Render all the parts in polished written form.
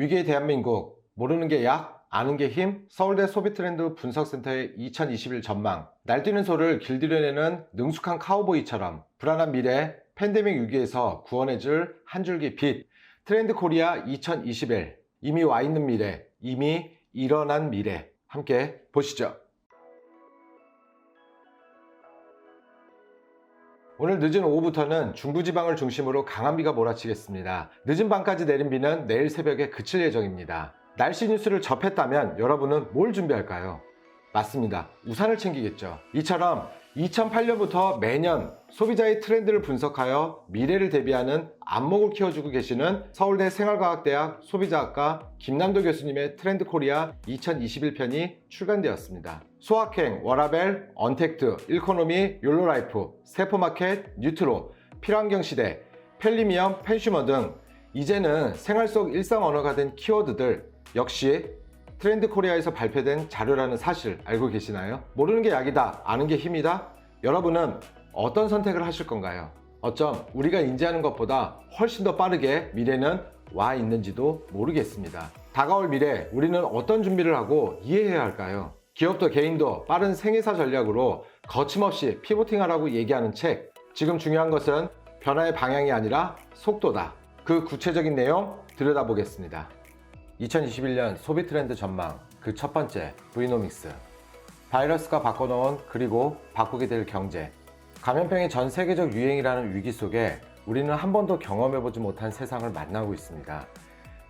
위기의 대한민국, 모르는 게 약, 아는 게 힘, 서울대 소비트렌드 분석센터의 2021 전망. 날뛰는 소를 길들여내는 능숙한 카우보이처럼 불안한 미래, 팬데믹 위기에서 구원해줄 한 줄기 빛. 트렌드 코리아 2021. 이미 와 있는 미래, 이미 일어난 미래. 함께 보시죠. 오늘 늦은 오후부터는 중부지방을 중심으로 강한 비가 몰아치겠습니다. 늦은 밤까지 내린 비는 내일 새벽에 그칠 예정입니다. 날씨 뉴스를 접했다면 여러분은 뭘 준비할까요? 맞습니다. 우산을 챙기겠죠. 이처럼 2008년부터 매년 소비자의 트렌드를 분석하여 미래를 대비하는 안목을 키워주고 계시는 서울대 생활과학대학 소비자학과 김남도 교수님의 트렌드 코리아 2021편이 출간되었습니다. 소확행, 워라벨, 언택트, 일코노미, 욜로라이프, 세포마켓, 뉴트로, 필환경 시대, 펠리미엄, 펜슈머 등 이제는 생활 속 일상 언어가 된 키워드들 역시 트렌드 코리아에서 발표된 자료라는 사실 알고 계시나요? 모르는 게 약이다, 아는 게 힘이다? 여러분은 어떤 선택을 하실 건가요? 어쩜 우리가 인지하는 것보다 훨씬 더 빠르게 미래는 와 있는지도 모르겠습니다. 다가올 미래, 우리는 어떤 준비를 하고 이해해야 할까요? 기업도 개인도 빠른 생애사 전략으로 거침없이 피보팅하라고 얘기하는 책. 지금 중요한 것은 변화의 방향이 아니라 속도다. 그 구체적인 내용 들여다보겠습니다. 2021년 소비 트렌드 전망, 그 첫 번째, 브이노믹스. 바이러스가 바꿔놓은 그리고 바꾸게 될 경제. 감염병이 전 세계적 유행이라는 위기 속에 우리는 한 번도 경험해보지 못한 세상을 만나고 있습니다.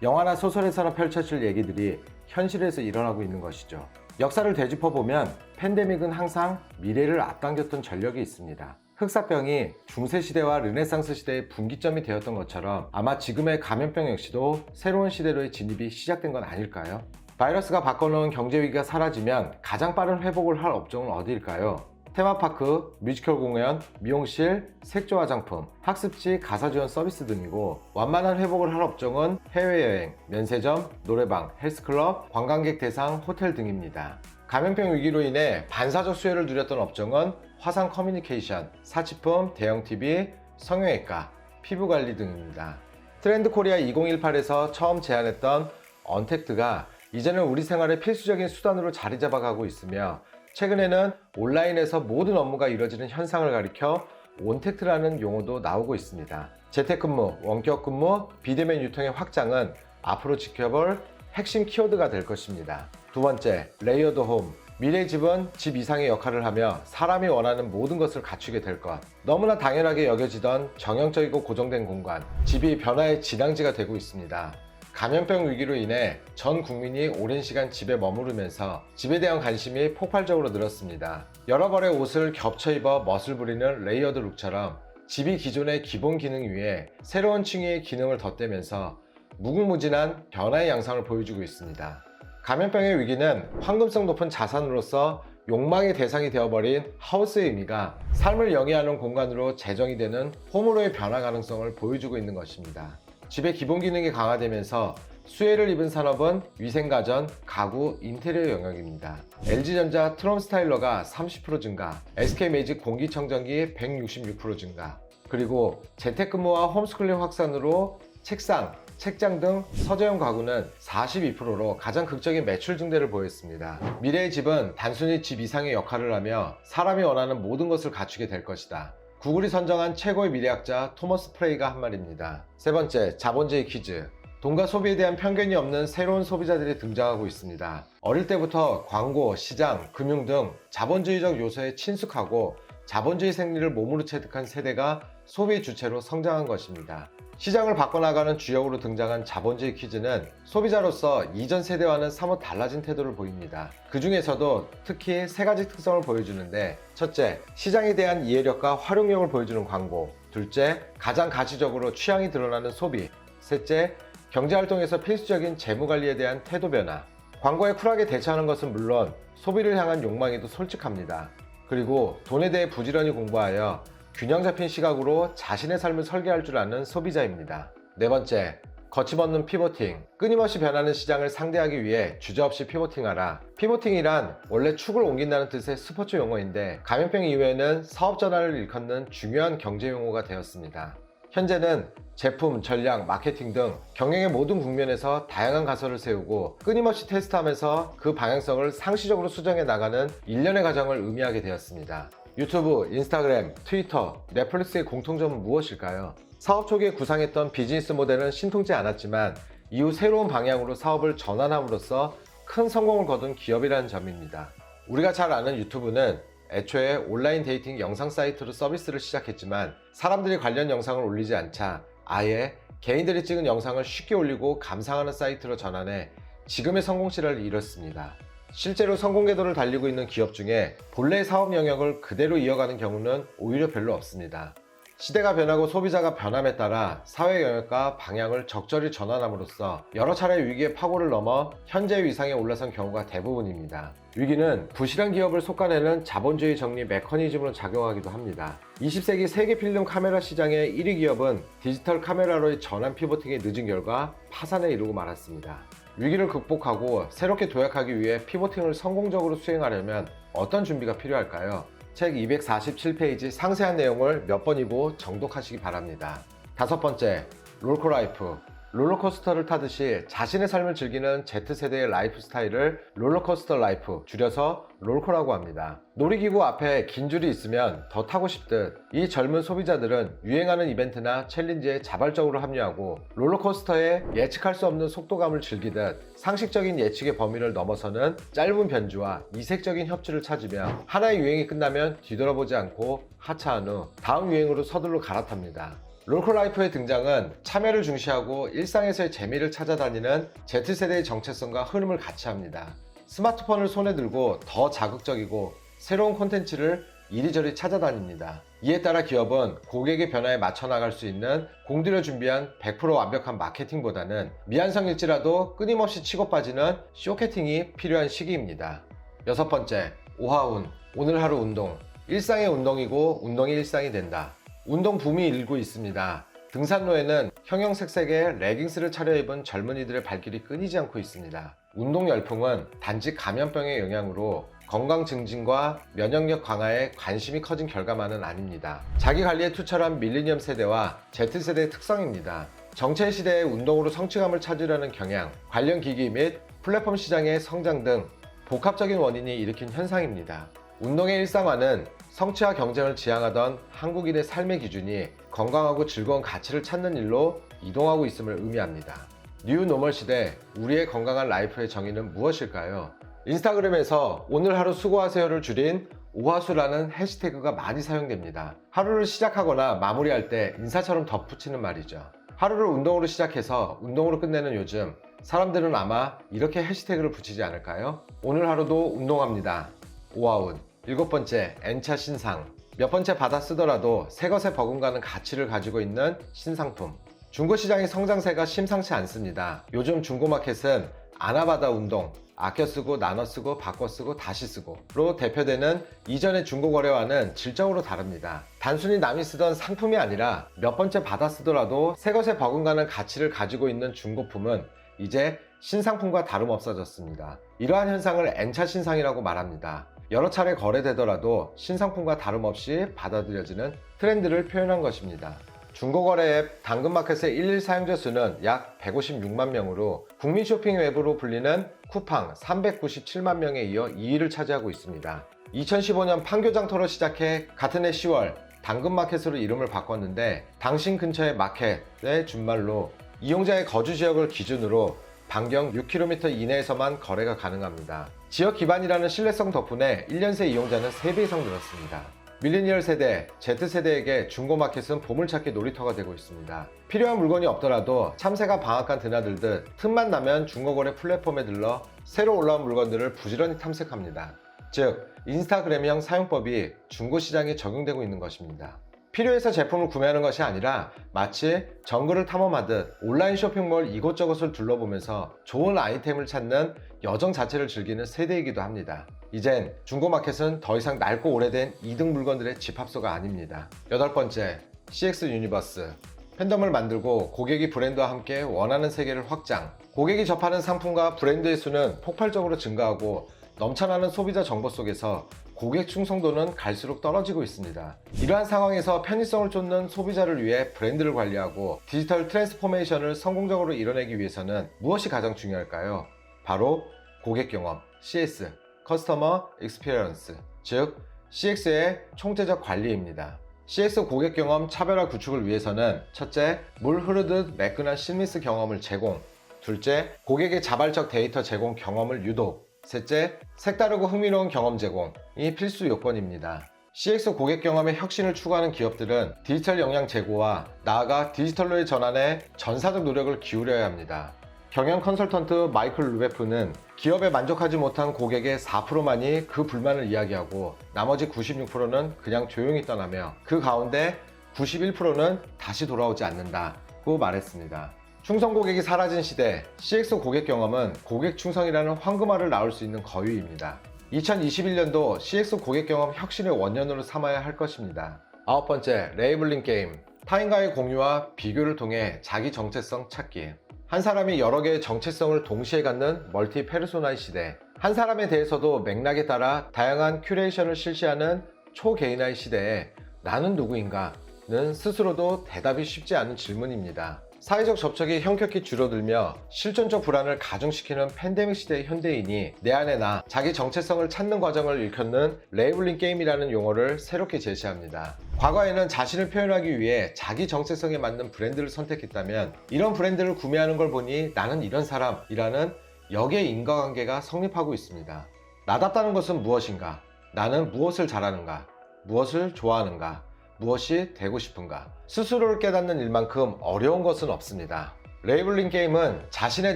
영화나 소설에서나 펼쳐질 얘기들이 현실에서 일어나고 있는 것이죠. 역사를 되짚어보면 팬데믹은 항상 미래를 앞당겼던 전력이 있습니다. 흑사병이 중세시대와 르네상스 시대의 분기점이 되었던 것처럼 아마 지금의 감염병 역시도 새로운 시대로의 진입이 시작된 건 아닐까요? 바이러스가 바꿔놓은 경제위기가 사라지면 가장 빠른 회복을 할 업종은 어디일까요? 테마파크, 뮤지컬 공연, 미용실, 색조 화장품, 학습지, 가사지원 서비스 등이고, 완만한 회복을 할 업종은 해외여행, 면세점, 노래방, 헬스클럽, 관광객 대상 호텔 등입니다. 감염병 위기로 인해 반사적 수혜를 누렸던 업종은 화상 커뮤니케이션, 사치품, 대형 TV, 성형외과, 피부관리 등입니다. 트렌드 코리아 2018에서 처음 제안했던 언택트가 이제는 우리 생활의 필수적인 수단으로 자리 잡아가고 있으며, 최근에는 온라인에서 모든 업무가 이루어지는 현상을 가리켜 온택트라는 용어도 나오고 있습니다. 재택근무, 원격근무, 비대면 유통의 확장은 앞으로 지켜볼 핵심 키워드가 될 것입니다. 두 번째, 레이어드 홈. 미래의 집은 집 이상의 역할을 하며 사람이 원하는 모든 것을 갖추게 될 것. 너무나 당연하게 여겨지던 정형적이고 고정된 공간, 집이 변화의 진앙지가 되고 있습니다. 감염병 위기로 인해 전 국민이 오랜 시간 집에 머무르면서 집에 대한 관심이 폭발적으로 늘었습니다. 여러 벌의 옷을 겹쳐 입어 멋을 부리는 레이어드 룩처럼 집이 기존의 기본 기능 위에 새로운 층위의 기능을 덧대면서 무궁무진한 변화의 양상을 보여주고 있습니다. 감염병의 위기는 황금성 높은 자산으로서 욕망의 대상이 되어버린 하우스의 의미가 삶을 영위하는 공간으로 재정이 되는 홈으로의 변화 가능성을 보여주고 있는 것입니다. 집의 기본 기능이 강화되면서 수혜를 입은 산업은 위생가전, 가구, 인테리어 영역입니다. LG전자 트럼 스타일러가 30% 증가, SK매직 공기청정기 166% 증가, 그리고 재택근무와 홈스쿨링 확산으로 책상, 책장 등 서재형 가구는 42%로 가장 극적인 매출 증대를 보였습니다. 미래의 집은 단순히 집 이상의 역할을 하며 사람이 원하는 모든 것을 갖추게 될 것이다. 구글이 선정한 최고의 미래학자 토머스 프레이가 한 말입니다. 세 번째, 자본주의 퀴즈. 돈과 소비에 대한 편견이 없는 새로운 소비자들이 등장하고 있습니다. 어릴 때부터 광고, 시장, 금융 등 자본주의적 요소에 친숙하고 자본주의 생리를 몸으로 체득한 세대가 소비의 주체로 성장한 것입니다. 시장을 바꿔나가는 주역으로 등장한 자본주의 퀴즈는 소비자로서 이전 세대와는 사뭇 달라진 태도를 보입니다. 그 중에서도 특히 세 가지 특성을 보여주는데, 첫째, 시장에 대한 이해력과 활용력을 보여주는 광고. 둘째, 가장 가시적으로 취향이 드러나는 소비. 셋째, 경제활동에서 필수적인 재무관리에 대한 태도 변화. 광고에 쿨하게 대처하는 것은 물론 소비를 향한 욕망에도 솔직합니다. 그리고 돈에 대해 부지런히 공부하여 균형 잡힌 시각으로 자신의 삶을 설계할 줄 아는 소비자입니다. 네 번째, 거침없는 피보팅. 끊임없이 변하는 시장을 상대하기 위해 주저없이 피보팅하라. 피보팅이란 원래 축을 옮긴다는 뜻의 스포츠 용어인데 감염병 이후에는 사업 전환을 일컫는 중요한 경제 용어가 되었습니다. 현재는 제품, 전략, 마케팅 등 경영의 모든 국면에서 다양한 가설을 세우고 끊임없이 테스트하면서 그 방향성을 상시적으로 수정해 나가는 일련의 과정을 의미하게 되었습니다. 유튜브, 인스타그램, 트위터, 넷플릭스의 공통점은 무엇일까요? 사업 초기에 구상했던 비즈니스 모델은 신통치 않았지만 이후 새로운 방향으로 사업을 전환함으로써 큰 성공을 거둔 기업이라는 점입니다. 우리가 잘 아는 유튜브는 애초에 온라인 데이팅 영상 사이트로 서비스를 시작했지만 사람들이 관련 영상을 올리지 않자 아예 개인들이 찍은 영상을 쉽게 올리고 감상하는 사이트로 전환해 지금의 성공시를 이뤘습니다. 실제로 성공 궤도를 달리고 있는 기업 중에 본래의 사업 영역을 그대로 이어가는 경우는 오히려 별로 없습니다. 시대가 변하고 소비자가 변함에 따라 사회 영역과 방향을 적절히 전환함으로써 여러 차례 위기의 파고를 넘어 현재의 위상에 올라선 경우가 대부분입니다. 위기는 부실한 기업을 솎아내는 자본주의 정리 메커니즘으로 작용하기도 합니다. 20세기 세계 필름 카메라 시장의 1위 기업은 디지털 카메라로의 전환 피보팅이 늦은 결과 파산에 이르고 말았습니다. 위기를 극복하고 새롭게 도약하기 위해 피보팅을 성공적으로 수행하려면 어떤 준비가 필요할까요? 책 247페이지 상세한 내용을 몇 번이고 정독하시기 바랍니다. 5번째, 롤코라이프. 롤러코스터를 타듯이 자신의 삶을 즐기는 Z세대의 라이프 스타일을 롤러코스터 라이프, 줄여서 롤코라고 합니다. 놀이기구 앞에 긴 줄이 있으면 더 타고 싶듯 이 젊은 소비자들은 유행하는 이벤트나 챌린지에 자발적으로 합류하고 롤러코스터에 예측할 수 없는 속도감을 즐기듯 상식적인 예측의 범위를 넘어서는 짧은 변주와 이색적인 협주를 찾으며 하나의 유행이 끝나면 뒤돌아보지 않고 하차한 후 다음 유행으로 서둘러 갈아탑니다. 롤코라이프의 등장은 참여를 중시하고 일상에서의 재미를 찾아다니는 Z세대의 정체성과 흐름을 같이 합니다. 스마트폰을 손에 들고 더 자극적이고 새로운 콘텐츠를 이리저리 찾아다닙니다. 이에 따라 기업은 고객의 변화에 맞춰 나갈 수 있는 공들여 준비한 100% 완벽한 마케팅보다는 미완성일지라도 끊임없이 치고 빠지는 쇼케팅이 필요한 시기입니다. 6번째, 오하운. 오늘 하루 운동. 일상의 운동이고 운동이 일상이 된다. 운동 붐이 일고 있습니다. 등산로에는 형형색색의 레깅스를 차려입은 젊은이들의 발길이 끊이지 않고 있습니다. 운동 열풍은 단지 감염병의 영향으로 건강 증진과 면역력 강화에 관심이 커진 결과만은 아닙니다. 자기 관리에 투철한 밀레니엄 세대와 Z세대의 특성입니다. 정체 시대의 운동으로 성취감을 찾으려는 경향, 관련 기기 및 플랫폼 시장의 성장 등 복합적인 원인이 일으킨 현상입니다. 운동의 일상화는 성취와 경쟁을 지향하던 한국인의 삶의 기준이 건강하고 즐거운 가치를 찾는 일로 이동하고 있음을 의미합니다. 뉴 노멀 시대, 우리의 건강한 라이프의 정의는 무엇일까요? 인스타그램에서 오늘 하루 수고하세요를 줄인 오하수라는 해시태그가 많이 사용됩니다. 하루를 시작하거나 마무리할 때 인사처럼 덧붙이는 말이죠. 하루를 운동으로 시작해서 운동으로 끝내는 요즘, 사람들은 아마 이렇게 해시태그를 붙이지 않을까요? 오늘 하루도 운동합니다. 오하운. 7번째, N차 신상. 몇 번째 받아 쓰더라도 새것에 버금가는 가치를 가지고 있는 신상품. 중고시장의 성장세가 심상치 않습니다. 요즘 중고마켓은 아나바다 운동, 아껴 쓰고 나눠 쓰고 바꿔 쓰고 다시 쓰고로 대표되는 이전의 중고거래와는 질적으로 다릅니다. 단순히 남이 쓰던 상품이 아니라 몇 번째 받아 쓰더라도 새것에 버금가는 가치를 가지고 있는 중고품은 이제 신상품과 다름없어졌습니다. 이러한 현상을 N차 신상이라고 말합니다. 여러 차례 거래되더라도 신상품과 다름없이 받아들여지는 트렌드를 표현한 것입니다. 중고거래 앱 당근마켓의 일일 사용자 수는 약 156만 명으로 국민 쇼핑 웹으로 불리는 쿠팡 397만 명에 이어 2위를 차지하고 있습니다. 2015년 판교장터로 시작해 같은 해 10월 당근마켓으로 이름을 바꿨는데 당신 근처의 마켓의 준말로 이용자의 거주 지역을 기준으로 반경 6km 이내에서만 거래가 가능합니다. 지역 기반이라는 신뢰성 덕분에 1년 새 이용자는 3배 이상 늘었습니다. 밀레니얼 세대, Z세대에게 중고마켓은 보물찾기 놀이터가 되고 있습니다. 필요한 물건이 없더라도 참새가 방앗간 드나들듯 틈만 나면 중고거래 플랫폼에 들러 새로 올라온 물건들을 부지런히 탐색합니다. 즉, 인스타그램형 사용법이 중고시장에 적용되고 있는 것입니다. 필요해서 제품을 구매하는 것이 아니라 마치 정글을 탐험하듯 온라인 쇼핑몰 이곳저곳을 둘러보면서 좋은 아이템을 찾는 여정 자체를 즐기는 세대이기도 합니다. 이젠 중고마켓은 더 이상 낡고 오래된 2등 물건들의 집합소가 아닙니다. 8번째, CX 유니버스. 팬덤을 만들고 고객이 브랜드와 함께 원하는 세계를 확장. 고객이 접하는 상품과 브랜드의 수는 폭발적으로 증가하고 넘쳐나는 소비자 정보 속에서 고객 충성도는 갈수록 떨어지고 있습니다. 이러한 상황에서 편의성을 쫓는 소비자를 위해 브랜드를 관리하고 디지털 트랜스포메이션을 성공적으로 이뤄내기 위해서는 무엇이 가장 중요할까요? 바로 고객 경험, CS, 커스터머 익스피리언스, 즉 CX의 총체적 관리입니다. CX 고객 경험 차별화 구축을 위해서는 첫째, 물 흐르듯 매끈한 실미스 경험을 제공, 둘째, 고객의 자발적 데이터 제공 경험을 유도, 셋째, 색다르고 흥미로운 경험 제공이 필수 요건입니다. CX 고객 경험의 혁신을 추구하는 기업들은 디지털 역량 제고와 나아가 디지털로의 전환에 전사적 노력을 기울여야 합니다. 경영 컨설턴트 마이클 루베프는 기업에 만족하지 못한 고객의 4%만이 그 불만을 이야기하고 나머지 96%는 그냥 조용히 떠나며 그 가운데 91%는 다시 돌아오지 않는다고 말했습니다. 충성 고객이 사라진 시대, CX 고객 경험은 고객 충성이라는 황금알을 낳을 수 있는 거위입니다. 2021년도 CX 고객 경험 혁신의 원년으로 삼아야 할 것입니다. 아홉 번째, 레이블링 게임. 타인과의 공유와 비교를 통해 자기 정체성 찾기. 한 사람이 여러 개의 정체성을 동시에 갖는 멀티 페르소나의 시대, 한 사람에 대해서도 맥락에 따라 다양한 큐레이션을 실시하는 초개인화의 시대에 나는 누구인가는 스스로도 대답이 쉽지 않은 질문입니다. 사회적 접촉이 현격히 줄어들며 실존적 불안을 가중시키는 팬데믹 시대의 현대인이 내 안에 나, 자기 정체성을 찾는 과정을 일컫는 레이블링 게임이라는 용어를 새롭게 제시합니다. 과거에는 자신을 표현하기 위해 자기 정체성에 맞는 브랜드를 선택했다면 이런 브랜드를 구매하는 걸 보니 나는 이런 사람이라는 역의 인과관계가 성립하고 있습니다. 나답다는 것은 무엇인가? 나는 무엇을 잘하는가? 무엇을 좋아하는가? 무엇이 되고 싶은가? 스스로를 깨닫는 일만큼 어려운 것은 없습니다. 레이블링 게임은 자신의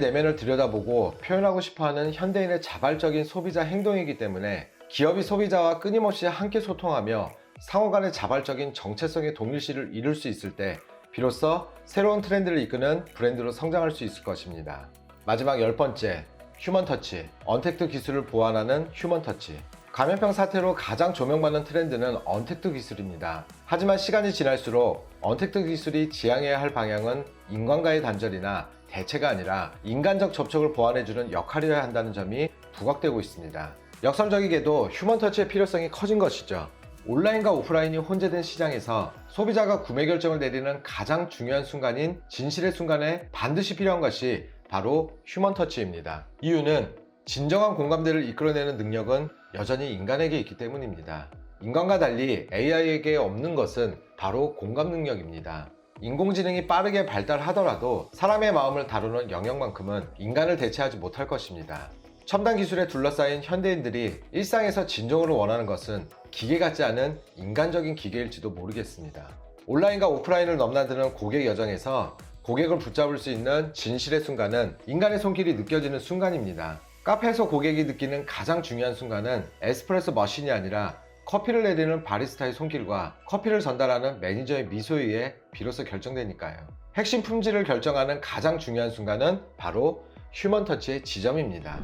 내면을 들여다보고 표현하고 싶어하는 현대인의 자발적인 소비자 행동이기 때문에 기업이 소비자와 끊임없이 함께 소통하며 상호 간의 자발적인 정체성의 동일시를 이룰 수 있을 때 비로소 새로운 트렌드를 이끄는 브랜드로 성장할 수 있을 것입니다. 마지막 10번째, 휴먼터치. 언택트 기술을 보완하는 휴먼터치. 감염병 사태로 가장 조명받는 트렌드는 언택트 기술입니다. 하지만 시간이 지날수록 언택트 기술이 지향해야 할 방향은 인간과의 단절이나 대체가 아니라 인간적 접촉을 보완해주는 역할이어야 한다는 점이 부각되고 있습니다. 역설적이게도 휴먼터치의 필요성이 커진 것이죠. 온라인과 오프라인이 혼재된 시장에서 소비자가 구매 결정을 내리는 가장 중요한 순간인 진실의 순간에 반드시 필요한 것이 바로 휴먼터치입니다. 이유는 진정한 공감대를 이끌어내는 능력은 여전히 인간에게 있기 때문입니다. 인간과 달리 AI에게 없는 것은 바로 공감 능력입니다. 인공지능이 빠르게 발달하더라도 사람의 마음을 다루는 영역만큼은 인간을 대체하지 못할 것입니다. 첨단 기술에 둘러싸인 현대인들이 일상에서 진정으로 원하는 것은 기계 같지 않은 인간적인 기계일지도 모르겠습니다. 온라인과 오프라인을 넘나드는 고객 여정에서 고객을 붙잡을 수 있는 진실의 순간은 인간의 손길이 느껴지는 순간입니다. 카페에서 고객이 느끼는 가장 중요한 순간은 에스프레소 머신이 아니라 커피를 내리는 바리스타의 손길과 커피를 전달하는 매니저의 미소에 의해 비로소 결정되니까요. 핵심 품질을 결정하는 가장 중요한 순간은 바로 휴먼터치의 지점입니다.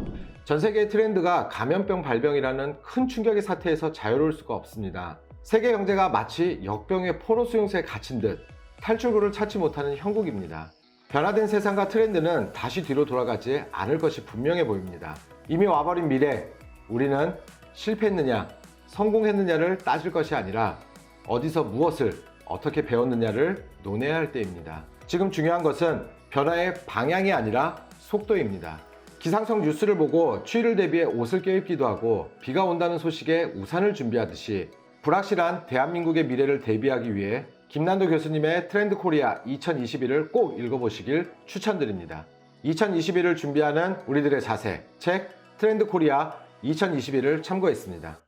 전 세계의 트렌드가 감염병 발병이라는 큰 충격의 사태에서 자유로울 수가 없습니다. 세계 경제가 마치 역병의 포로 수용소에 갇힌 듯 탈출구를 찾지 못하는 형국입니다. 변화된 세상과 트렌드는 다시 뒤로 돌아가지 않을 것이 분명해 보입니다. 이미 와버린 미래, 우리는 실패했느냐, 성공했느냐를 따질 것이 아니라 어디서 무엇을 어떻게 배웠느냐를 논해야 할 때입니다. 지금 중요한 것은 변화의 방향이 아니라 속도입니다. 기상청 뉴스를 보고 추위를 대비해 옷을 껴입기도 하고 비가 온다는 소식에 우산을 준비하듯이 불확실한 대한민국의 미래를 대비하기 위해 김난도 교수님의 트렌드 코리아 2021을 꼭 읽어보시길 추천드립니다. 2021을 준비하는 우리들의 자세, 책 트렌드 코리아 2021을 참고했습니다.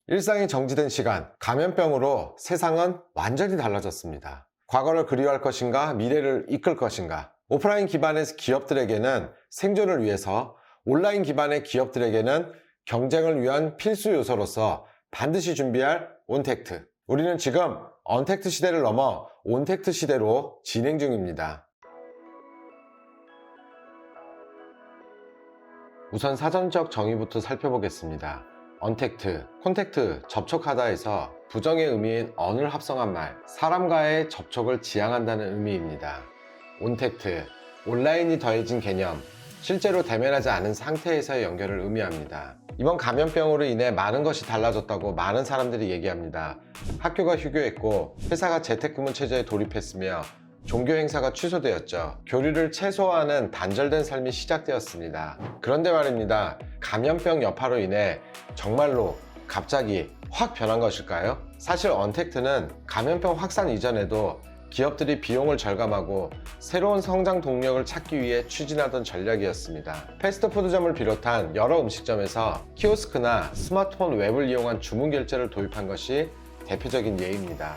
일상이 정지된 시간, 감염병으로 세상은 완전히 달라졌습니다. 과거를 그리워할 것인가, 미래를 이끌 것인가. 오프라인 기반의 기업들에게는 생존을 위해서, 온라인 기반의 기업들에게는 경쟁을 위한 필수 요소로서 반드시 준비할 온택트. 우리는 지금 언택트 시대를 넘어 온택트 시대로 진행 중입니다. 우선 사전적 정의부터 살펴보겠습니다. 언택트, 콘택트, 접촉하다에서 부정의 의미인 언을 합성한 말, 사람과의 접촉을 지향한다는 의미입니다. 온택트, 온라인이 더해진 개념, 실제로 대면하지 않은 상태에서의 연결을 의미합니다. 이번 감염병으로 인해 많은 것이 달라졌다고 많은 사람들이 얘기합니다. 학교가 휴교했고 회사가 재택근무 체제에 돌입했으며 종교 행사가 취소되었죠. 교류를 최소화하는 단절된 삶이 시작되었습니다. 그런데 말입니다. 감염병 여파로 인해 정말로 갑자기 확 변한 것일까요? 사실 언택트는 감염병 확산 이전에도 기업들이 비용을 절감하고 새로운 성장 동력을 찾기 위해 추진하던 전략이었습니다. 패스트푸드점을 비롯한 여러 음식점에서 키오스크나 스마트폰 웹을 이용한 주문 결제를 도입한 것이 대표적인 예입니다.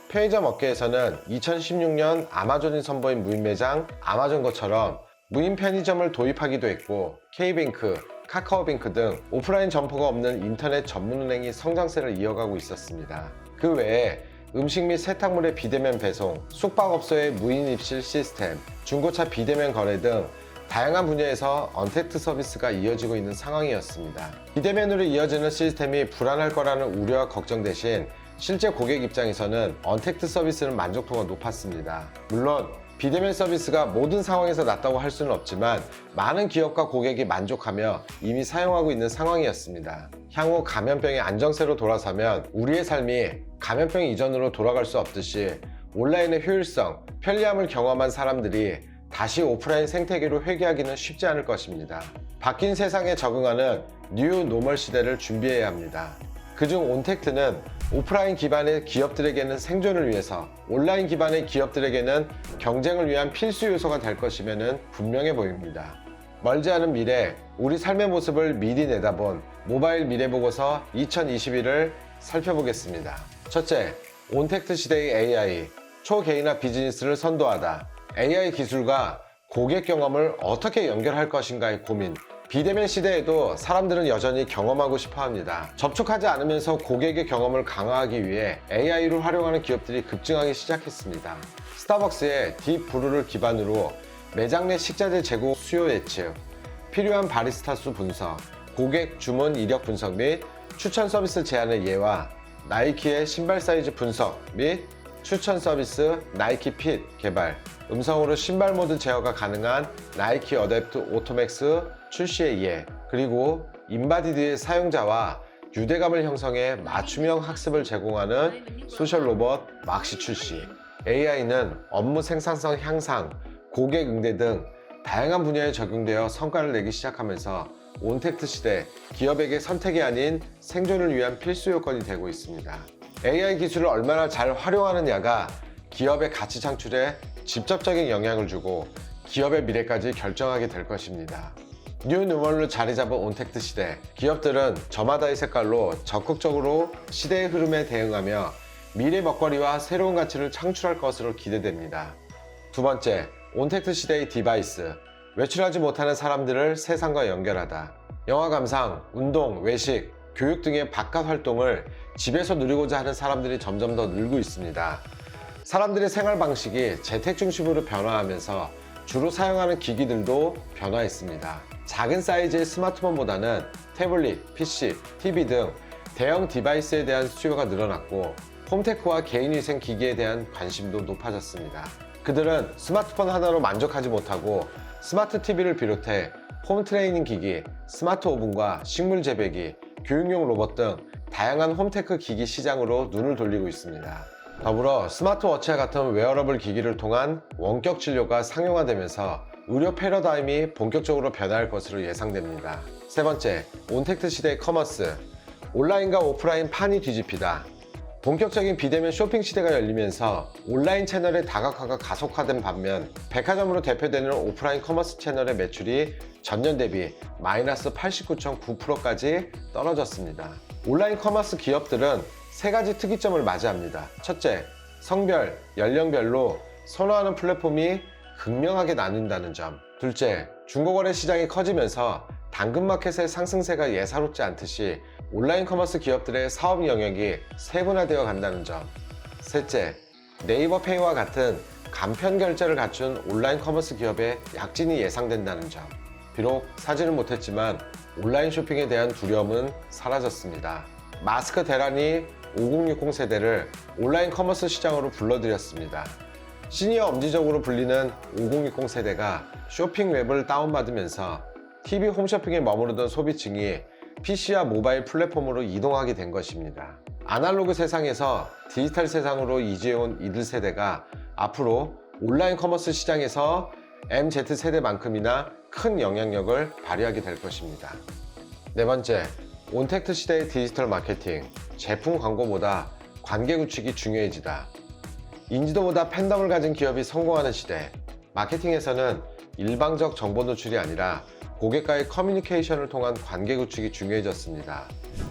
편의점 업계에서는 2016년 아마존이 선보인 무인 매장 아마존거처럼 무인 편의점을 도입하기도 했고, K뱅크, 카카오뱅크 등 오프라인 점포가 없는 인터넷 전문은행이 성장세를 이어가고 있었습니다. 그 외에 음식 및 세탁물의 비대면 배송, 숙박업소의 무인 입실 시스템, 중고차 비대면 거래 등 다양한 분야에서 언택트 서비스가 이어지고 있는 상황이었습니다. 비대면으로 이어지는 시스템이 불안할 거라는 우려와 걱정 대신 실제 고객 입장에서는 언택트 서비스는 만족도가 높았습니다. 물론 비대면 서비스가 모든 상황에서 낫다고 할 수는 없지만 많은 기업과 고객이 만족하며 이미 사용하고 있는 상황이었습니다. 향후 감염병의 안정세로 돌아서면 우리의 삶이 감염병 이전으로 돌아갈 수 없듯이 온라인의 효율성, 편리함을 경험한 사람들이 다시 오프라인 생태계로 회귀하기는 쉽지 않을 것입니다. 바뀐 세상에 적응하는 뉴 노멀 시대를 준비해야 합니다. 그중 온택트는 오프라인 기반의 기업들에게는 생존을 위해서, 온라인 기반의 기업들에게는 경쟁을 위한 필수 요소가 될 것이면 분명해 보입니다. 멀지 않은 미래, 우리 삶의 모습을 미리 내다본 모바일 미래보고서 2021을 살펴보겠습니다. 첫째, 온택트 시대의 AI, 초개인화 비즈니스를 선도하다. AI 기술과 고객 경험을 어떻게 연결할 것인가의 고민. 비대면 시대에도 사람들은 여전히 경험하고 싶어 합니다. 접촉하지 않으면서 고객의 경험을 강화하기 위해 AI를 활용하는 기업들이 급증하기 시작했습니다. 스타벅스의 딥브루를 기반으로 매장 내 식자재 재고 수요 예측, 필요한 바리스타 수 분석, 고객 주문 이력 분석 및 추천 서비스 제안의 예와 나이키의 신발 사이즈 분석 및 추천 서비스 나이키 핏 개발, 음성으로 신발 모드 제어가 가능한 나이키 어댑트 오토맥스 출시의 예, 그리고 인바디드의 사용자와 유대감을 형성해 맞춤형 학습을 제공하는 소셜 로봇 막시 출시. AI는 업무 생산성 향상, 고객 응대 등 다양한 분야에 적용되어 성과를 내기 시작하면서 온택트 시대, 기업에게 선택이 아닌 생존을 위한 필수 요건이 되고 있습니다. AI 기술을 얼마나 잘 활용하느냐가 기업의 가치 창출에 직접적인 영향을 주고 기업의 미래까지 결정하게 될 것입니다. 뉴 노멀로 자리 잡은 온택트 시대, 기업들은 저마다의 색깔로 적극적으로 시대의 흐름에 대응하며 미래 먹거리와 새로운 가치를 창출할 것으로 기대됩니다. 두 번째, 온택트 시대의 디바이스, 외출하지 못하는 사람들을 세상과 연결하다. 영화 감상, 운동, 외식, 교육 등의 바깥 활동을 집에서 누리고자 하는 사람들이 점점 더 늘고 있습니다. 사람들의 생활 방식이 재택 중심으로 변화하면서 주로 사용하는 기기들도 변화했습니다. 작은 사이즈의 스마트폰보다는 태블릿, PC, TV 등 대형 디바이스에 대한 수요가 늘어났고 홈테크와 개인위생 기기에 대한 관심도 높아졌습니다. 그들은 스마트폰 하나로 만족하지 못하고 스마트 TV를 비롯해 홈 트레이닝 기기, 스마트 오븐과 식물 재배기, 교육용 로봇 등 다양한 홈테크 기기 시장으로 눈을 돌리고 있습니다. 더불어 스마트워치와 같은 웨어러블 기기를 통한 원격 진료가 상용화되면서 의료 패러다임이 본격적으로 변화할 것으로 예상됩니다. 세 번째, 온택트 시대의 커머스, 온라인과 오프라인 판이 뒤집히다. 본격적인 비대면 쇼핑 시대가 열리면서 온라인 채널의 다각화가 가속화된 반면 백화점으로 대표되는 오프라인 커머스 채널의 매출이 전년 대비 마이너스 89.9%까지 떨어졌습니다. 온라인 커머스 기업들은 세 가지 특이점을 맞이합니다. 첫째, 성별, 연령별로 선호하는 플랫폼이 극명하게 나뉜다는 점. 둘째, 중고거래 시장이 커지면서 당근마켓의 상승세가 예사롭지 않듯이 온라인 커머스 기업들의 사업 영역이 세분화되어 간다는 점. 셋째, 네이버 페이와 같은 간편 결제를 갖춘 온라인 커머스 기업의 약진이 예상된다는 점. 비록 사지는 못했지만 온라인 쇼핑에 대한 두려움은 사라졌습니다. 마스크 대란이 5060 세대를 온라인 커머스 시장으로 불러들였습니다. 시니어 엄지적으로 불리는 5060 세대가 쇼핑 웹을 다운받으면서 TV 홈쇼핑에 머무르던 소비층이 PC와 모바일 플랫폼으로 이동하게 된 것입니다. 아날로그 세상에서 디지털 세상으로 이주해온 이들 세대가 앞으로 온라인 커머스 시장에서 MZ세대만큼이나 큰 영향력을 발휘하게 될 것입니다. 네 번째, 온택트 시대의 디지털 마케팅, 제품 광고보다 관계 구축이 중요해지다. 인지도보다 팬덤을 가진 기업이 성공하는 시대, 마케팅에서는 일방적 정보 노출이 아니라 고객과의 커뮤니케이션을 통한 관계 구축이 중요해졌습니다.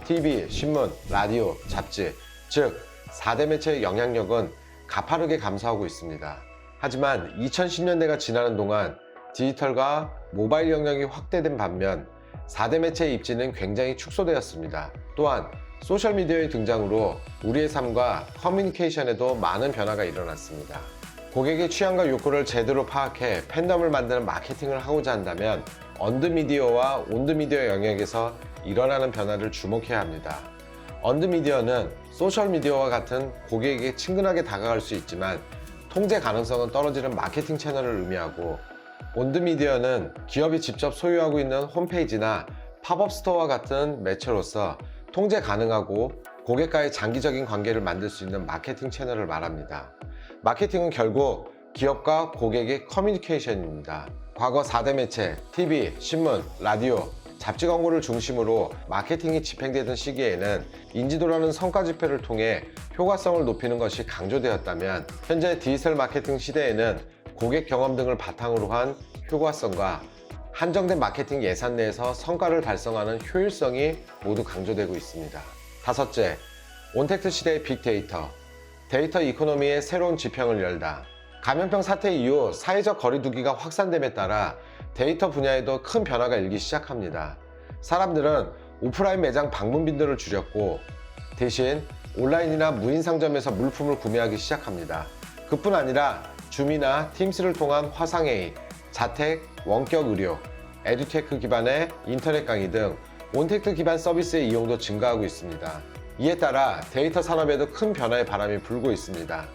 TV, 신문, 라디오, 잡지, 즉 4대 매체의 영향력은 가파르게 감소하고 있습니다. 하지만 2010년대가 지나는 동안 디지털과 모바일 영역이 확대된 반면 4대 매체의 입지는 굉장히 축소되었습니다. 또한 소셜미디어의 등장으로 우리의 삶과 커뮤니케이션에도 많은 변화가 일어났습니다. 고객의 취향과 욕구를 제대로 파악해 팬덤을 만드는 마케팅을 하고자 한다면 언드미디어와 온드미디어 영역에서 일어나는 변화를 주목해야 합니다. 언드미디어는 소셜미디어와 같은 고객에게 친근하게 다가갈 수 있지만 통제 가능성은 떨어지는 마케팅 채널을 의미하고, 온드미디어는 기업이 직접 소유하고 있는 홈페이지나 팝업 스토어와 같은 매체로서 통제 가능하고 고객과의 장기적인 관계를 만들 수 있는 마케팅 채널을 말합니다. 마케팅은 결국 기업과 고객의 커뮤니케이션입니다. 과거 4대 매체, TV, 신문, 라디오, 잡지 광고를 중심으로 마케팅이 집행되던 시기에는 인지도라는 성과 지표를 통해 효과성을 높이는 것이 강조되었다면, 현재 디지털 마케팅 시대에는 고객 경험 등을 바탕으로 한 효과성과 한정된 마케팅 예산 내에서 성과를 달성하는 효율성이 모두 강조되고 있습니다. 다섯째, 온택트 시대의 빅데이터, 데이터 이코노미의 새로운 지평을 열다. 감염병 사태 이후 사회적 거리두기가 확산됨에 따라 데이터 분야에도 큰 변화가 일기 시작합니다. 사람들은 오프라인 매장 방문 빈도를 줄였고 대신 온라인이나 무인 상점에서 물품을 구매하기 시작합니다. 그뿐 아니라 줌이나 팀스를 통한 화상회의, 자택, 원격 의료, 에듀테크 기반의 인터넷 강의 등 온택트 기반 서비스의 이용도 증가하고 있습니다. 이에 따라 데이터 산업에도 큰 변화의 바람이 불고 있습니다.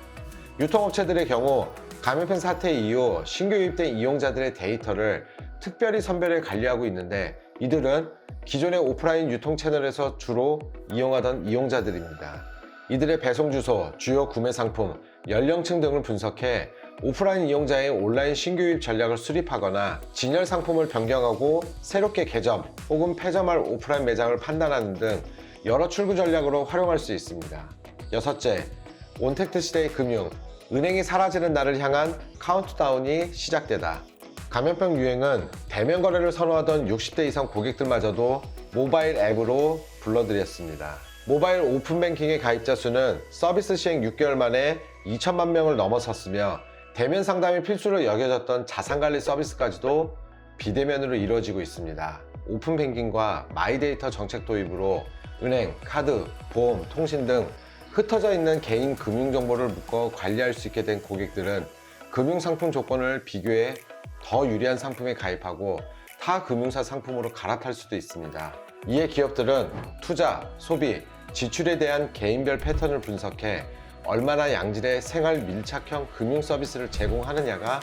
유통업체들의 경우 감염병 사태 이후 신규 유입된 이용자들의 데이터를 특별히 선별해 관리하고 있는데, 이들은 기존의 오프라인 유통 채널에서 주로 이용하던 이용자들입니다. 이들의 배송 주소, 주요 구매 상품, 연령층 등을 분석해 오프라인 이용자의 온라인 신규 유입 전략을 수립하거나 진열 상품을 변경하고 새롭게 개점 혹은 폐점할 오프라인 매장을 판단하는 등 여러 출구 전략으로 활용할 수 있습니다. 여섯째, 온택트 시대의 금융, 은행이 사라지는 날을 향한 카운트다운이 시작되다. 감염병 유행은 대면 거래를 선호하던 60대 이상 고객들마저도 모바일 앱으로 불러들였습니다. 모바일 오픈뱅킹의 가입자 수는 서비스 시행 6개월 만에 2천만 명을 넘어섰으며, 대면 상담이 필수로 여겨졌던 자산관리 서비스까지도 비대면으로 이루어지고 있습니다. 오픈뱅킹과 마이데이터 정책 도입으로 은행, 카드, 보험, 통신 등 흩어져 있는 개인 금융정보를 묶어 관리할 수 있게 된 고객들은 금융상품 조건을 비교해 더 유리한 상품에 가입하고 타 금융사 상품으로 갈아탈 수도 있습니다. 이에 기업들은 투자, 소비, 지출에 대한 개인별 패턴을 분석해 얼마나 양질의 생활 밀착형 금융 서비스를 제공하느냐가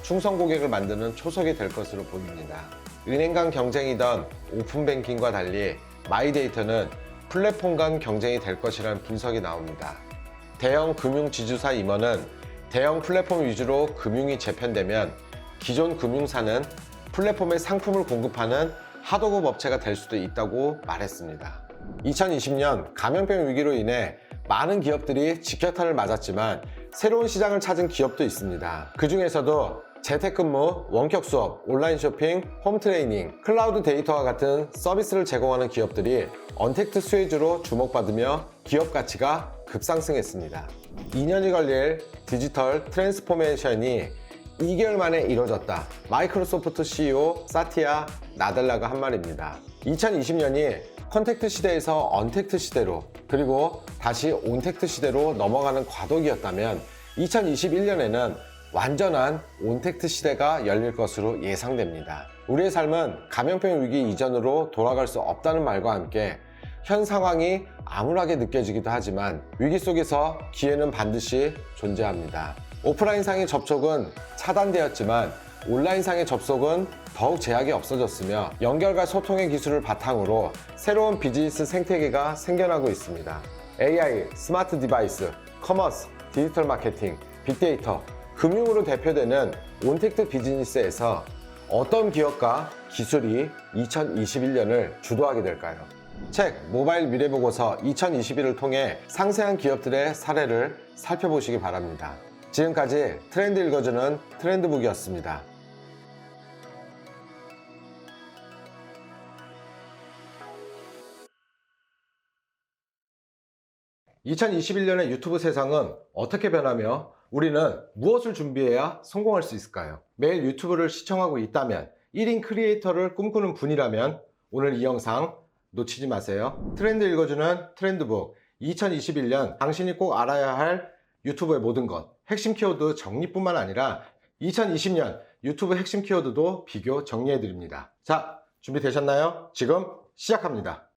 충성 고객을 만드는 초석이 될 것으로 보입니다. 은행 간 경쟁이던 오픈뱅킹과 달리 마이데이터는 플랫폼 간 경쟁이 될 것이라는 분석이 나옵니다. 대형 금융 지주사 임원은 대형 플랫폼 위주로 금융이 재편되면 기존 금융사는 플랫폼에 상품을 공급하는 하도급 업체가 될 수도 있다고 말했습니다. 2020년 감염병 위기로 인해 많은 기업들이 직격탄을 맞았지만 새로운 시장을 찾은 기업도 있습니다. 그 중에서도 재택근무, 원격 수업, 온라인 쇼핑, 홈 트레이닝, 클라우드 데이터와 같은 서비스를 제공하는 기업들이 언택트 수혜주로 주목받으며 기업 가치가 급상승했습니다. 2년이 걸릴 디지털 트랜스포메이션이 2개월 만에 이루어졌다. 마이크로소프트 CEO 사티아 나델라가 한 말입니다. 2020년이 컨택트 시대에서 언택트 시대로, 그리고 다시 온택트 시대로 넘어가는 과도기였다면 2021년에는 완전한 온택트 시대가 열릴 것으로 예상됩니다. 우리의 삶은 감염병 위기 이전으로 돌아갈 수 없다는 말과 함께 현 상황이 암울하게 느껴지기도 하지만 위기 속에서 기회는 반드시 존재합니다. 오프라인상의 접촉은 차단되었지만 온라인상의 접속은 더욱 제약이 없어졌으며 연결과 소통의 기술을 바탕으로 새로운 비즈니스 생태계가 생겨나고 있습니다. AI, 스마트 디바이스, 커머스, 디지털 마케팅, 빅데이터, 금융으로 대표되는 온택트 비즈니스에서 어떤 기업과 기술이 2021년을 주도하게 될까요? 책 모바일 미래보고서 2021을 통해 상세한 기업들의 사례를 살펴보시기 바랍니다. 지금까지 트렌드 읽어주는 트렌드북이었습니다. 2021년의 유튜브 세상은 어떻게 변하며 우리는 무엇을 준비해야 성공할 수 있을까요? 매일 유튜브를 시청하고 있다면 1인 크리에이터를 꿈꾸는 분이라면 오늘 이 영상 놓치지 마세요. 트렌드 읽어주는 트렌드북 2021년 당신이 꼭 알아야 할 유튜브의 모든 것, 핵심 키워드 정리뿐만 아니라 2020년 유튜브 핵심 키워드도 비교 정리해 드립니다. 자, 준비되셨나요? 지금 시작합니다.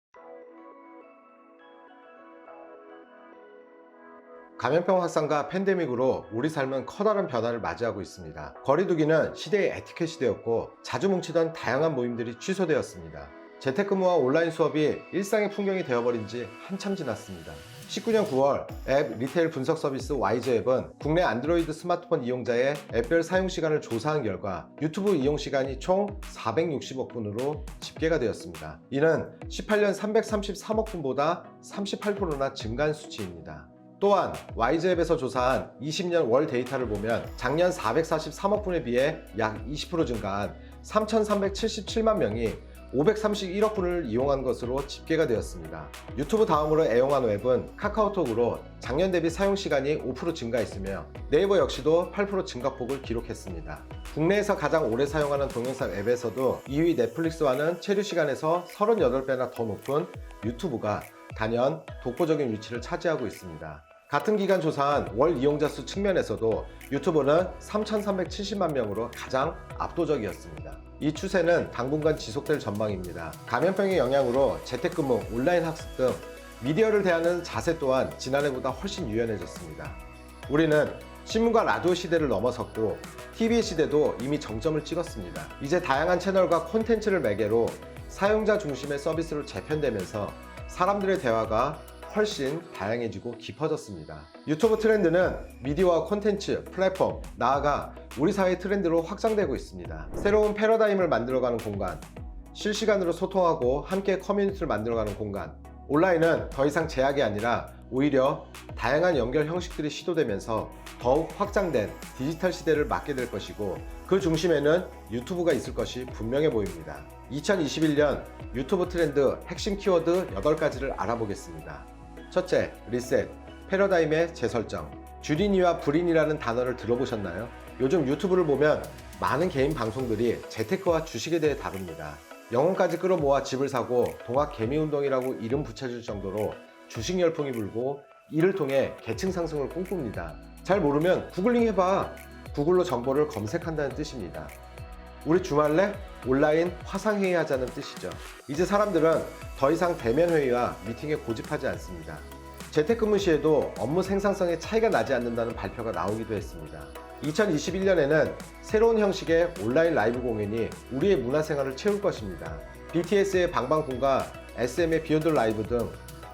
감염병 확산과 팬데믹으로 우리 삶은 커다란 변화를 맞이하고 있습니다. 거리두기는 시대의 에티켓이 되었고 자주 뭉치던 다양한 모임들이 취소되었습니다. 재택근무와 온라인 수업이 일상의 풍경이 되어버린 지 한참 지났습니다. 19년 9월 앱 리테일 분석 서비스 YG앱은 국내 안드로이드 스마트폰 이용자의 앱별 사용 시간을 조사한 결과 유튜브 이용 시간이 총 460억 분으로 집계가 되었습니다. 이는 18년 333억 분보다 38%나 증가한 수치입니다. 또한 YG앱에서 조사한 20년 월 데이터를 보면 작년 443억 분에 비해 약 20% 증가한 3,377만 명이 531억 분을 이용한 것으로 집계가 되었습니다. 유튜브 다음으로 애용한 웹은 카카오톡으로 작년 대비 사용 시간이 5% 증가했으며 네이버 역시도 8% 증가폭을 기록했습니다. 국내에서 가장 오래 사용하는 동영상 앱에서도 2위 넷플릭스와는 체류 시간에서 38배나 더 높은 유튜브가 단연 독보적인 위치를 차지하고 있습니다. 같은 기간 조사한 월 이용자 수 측면에서도 유튜브는 3,370만 명으로 가장 압도적이었습니다. 이 추세는 당분간 지속될 전망입니다. 감염병의 영향으로 재택근무, 온라인 학습 등 미디어를 대하는 자세 또한 지난해보다 훨씬 유연해졌습니다. 우리는 신문과 라디오 시대를 넘어섰고 TV 시대도 이미 정점을 찍었습니다. 이제 다양한 채널과 콘텐츠를 매개로 사용자 중심의 서비스로 재편되면서 사람들의 대화가 훨씬 다양해지고 깊어졌습니다. 유튜브 트렌드는 미디어와 콘텐츠, 플랫폼, 나아가 우리 사회의 트렌드로 확장되고 있습니다. 새로운 패러다임을 만들어가는 공간, 실시간으로 소통하고 함께 커뮤니티를 만들어가는 공간, 온라인은 더 이상 제약이 아니라 오히려 다양한 연결 형식들이 시도되면서 더욱 확장된 디지털 시대를 맞게 될 것이고 그 중심에는 유튜브가 있을 것이 분명해 보입니다. 2021년 유튜브 트렌드 핵심 키워드 8가지를 알아보겠습니다. 첫째, 리셋, 패러다임의 재설정. 주린이와 불인이라는 단어를 들어보셨나요? 요즘 유튜브를 보면 많은 개인 방송들이 재테크와 주식에 대해 다룹니다. 영혼까지 끌어모아 집을 사고 동학 개미운동이라고 이름 붙여질 정도로 주식 열풍이 불고 이를 통해 계층 상승을 꿈꿉니다. 잘 모르면 구글링 해봐. 구글로 정보를 검색한다는 뜻입니다. 우리 주말에 온라인 화상회의 하자는 뜻이죠. 이제 사람들은 더 이상 대면 회의와 미팅에 고집하지 않습니다. 재택근무 시에도 업무 생산성에 차이가 나지 않는다는 발표가 나오기도 했습니다. 2021년에는 새로운 형식의 온라인 라이브 공연이 우리의 문화생활을 채울 것입니다. BTS의 방방군과 SM의 비욘드 라이브 등